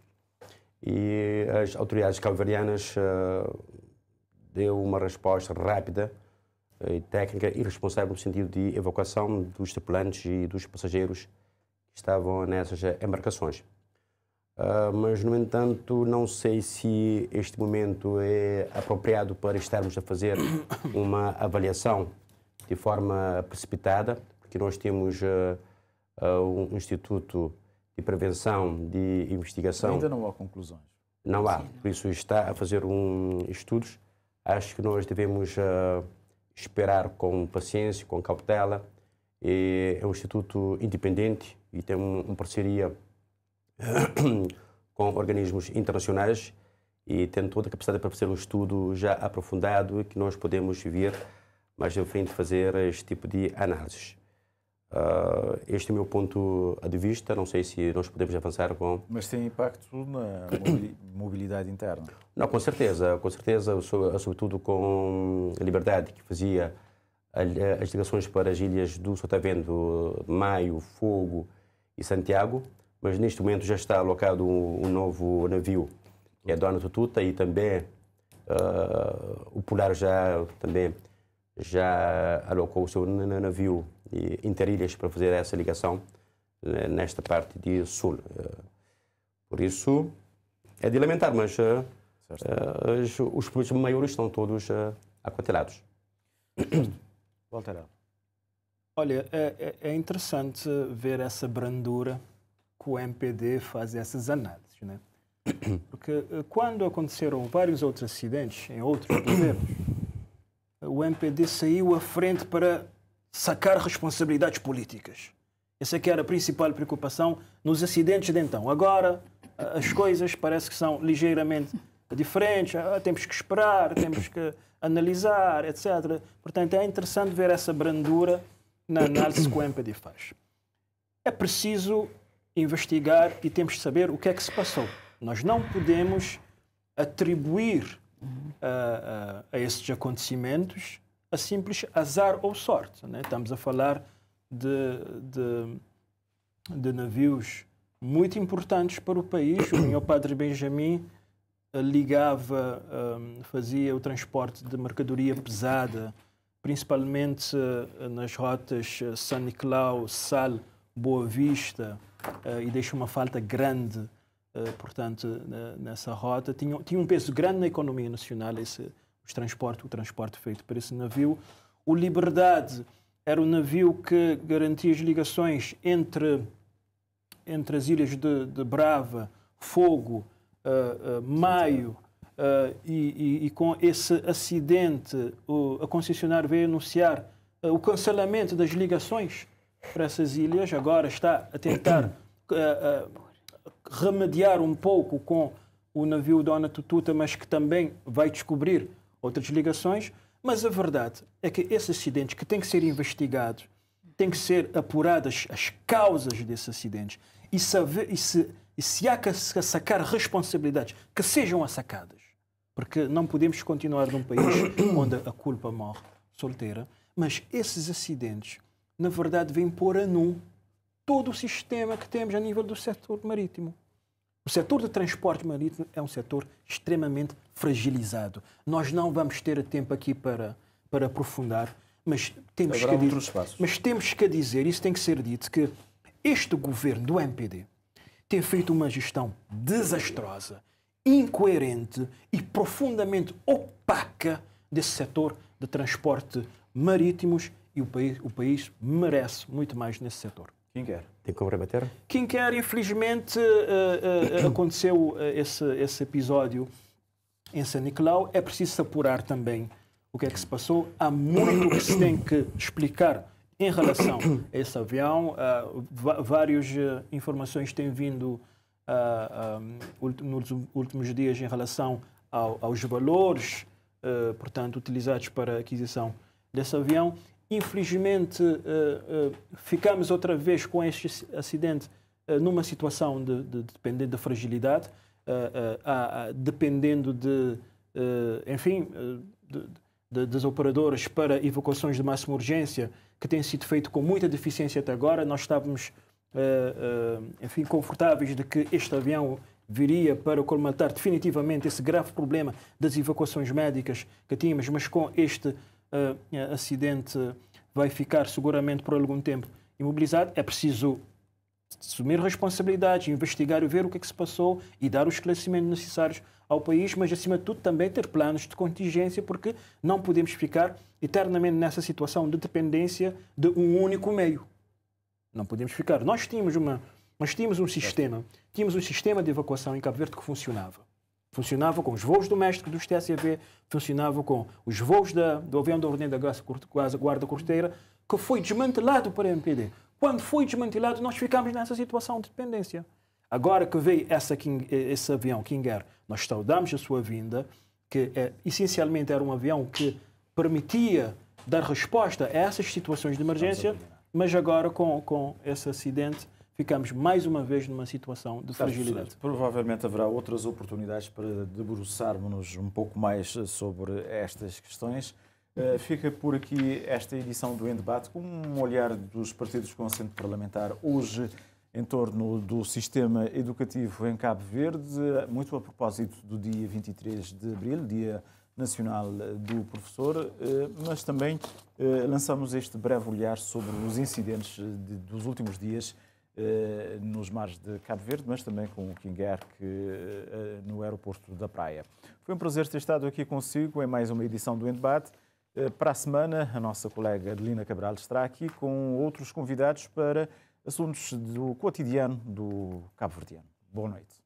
S3: e as autoridades cabo-verdianas deu uma resposta rápida e técnica e responsável no sentido de evacuação dos tripulantes e dos passageiros que estavam nessas embarcações. Mas, no entanto, não sei se este momento é apropriado para estarmos a fazer uma avaliação de forma precipitada, porque nós temos um Instituto de Prevenção, de Investigação.
S1: Ainda não há conclusões.
S3: Não há, por isso está a fazer estudos. Acho que nós devemos esperar com paciência, com cautela. É um instituto independente e tem uma parceria com organismos internacionais e tem toda a capacidade para fazer um estudo já aprofundado e que nós podemos vir mais à frente fazer este tipo de análises. Este é o meu ponto de vista, não sei se nós podemos avançar com...
S1: Mas tem impacto na mobilidade interna?
S3: Não, com certeza, sobretudo com a Liberdade, que fazia as ligações para as ilhas do Sotavento, Maio, Fogo e Santiago, mas neste momento já está alocado um novo navio, que é a Dona Tututa, e também o Polar já alocou o seu navio Interilhas para fazer essa ligação nesta parte de sul. Por isso, é de lamentar, mas os problemas maiores estão todos aquartelados.
S1: Walter.
S4: Olha, é interessante ver essa brandura que o MPD faz essas análises, né? Porque quando aconteceram vários outros acidentes em outros governos, o MPD saiu à frente para sacar responsabilidades políticas. Essa que era a principal preocupação nos acidentes de então. Agora, as coisas parece que são ligeiramente diferentes, temos que esperar, temos que analisar, etc. Portanto, é interessante ver essa brandura na análise que o MPD faz. É preciso investigar e temos de saber o que é que se passou. Nós não podemos atribuir a esses acontecimentos a simples azar ou sorte, né? Estamos a falar de navios muito importantes para o país. O meu padre Benjamin fazia o transporte de mercadoria pesada, principalmente nas rotas São Nicolau, Sal, Boa Vista, e deixa uma falta grande, portanto, nessa rota. Tinha um peso grande na economia nacional o transporte feito por esse navio. O Liberdade era um navio que garantia as ligações entre as ilhas de Brava, Fogo, Maio, e com esse acidente a concessionária veio anunciar o cancelamento das ligações para essas ilhas. Agora está a tentar remediar um pouco com o navio Dona Tututa, mas que também vai descobrir outras ligações. Mas a verdade é que esses acidentes que têm que ser investigados, têm que ser apuradas as causas desses acidentes e se há que sacar responsabilidades, que sejam sacadas. Porque não podemos continuar num país onde a culpa morre solteira. Mas esses acidentes, na verdade, vêm pôr a nu todo o sistema que temos a nível do setor marítimo. O setor de transporte marítimo é um setor extremamente fragilizado. Nós não vamos ter tempo aqui para aprofundar, mas temos que dizer, isso tem que ser dito, que este governo do MPD tem feito uma gestão desastrosa, incoerente e profundamente opaca desse setor de transporte marítimos, e o país merece muito mais nesse setor.
S1: Quem quer?
S3: Tem como rebater?
S4: Quem quer, infelizmente, aconteceu esse episódio em São Nicolau. É preciso apurar também o que é que se passou. Há muito que se tem que explicar em relação a esse avião. Várias informações têm vindo nos últimos dias em relação aos valores, portanto, utilizados para a aquisição desse avião. Infelizmente, ficamos outra vez com este acidente numa situação dependendo da fragilidade, dependendo das operadoras para evacuações de máxima urgência, que tem sido feito com muita deficiência até agora. Nós estávamos, confortáveis de que este avião viria para colmatar definitivamente esse grave problema das evacuações médicas que tínhamos, mas com este acidente vai ficar seguramente por algum tempo imobilizado. É preciso assumir responsabilidades, investigar e ver o que é que se passou e dar os esclarecimentos necessários ao país, mas acima de tudo também ter planos de contingência, porque não podemos ficar eternamente nessa situação de dependência de um único meio. Não podemos ficar. Nós tínhamos um sistema de evacuação em Cabo Verde que funcionava. Funcionava com os voos domésticos dos TSAV, funcionava com os voos do avião da Ordem da Guarda Costeira, que foi desmantelado para a MPD. Quando foi desmantelado, nós ficámos nessa situação de dependência. Agora que veio esse avião King Air, nós saudamos a sua vinda, que essencialmente era um avião que permitia dar resposta a essas situações de emergência, mas agora com esse acidente ficamos mais uma vez numa situação de fragilidade.
S1: Provavelmente haverá outras oportunidades para debruçarmos-nos um pouco mais sobre estas questões. Fica por aqui esta edição do Em Debate, com um olhar dos partidos com assento parlamentar hoje em torno do sistema educativo em Cabo Verde, muito a propósito do dia 23 de abril, Dia Nacional do Professor, mas também lançamos este breve olhar sobre os incidentes dos últimos dias nos mares de Cabo Verde, mas também com o King Air no aeroporto da Praia. Foi um prazer ter estado aqui consigo em mais uma edição do Em Debate. Para a semana, a nossa colega Adelina Cabral estará aqui com outros convidados para assuntos do cotidiano do cabo-verdiano. Boa noite.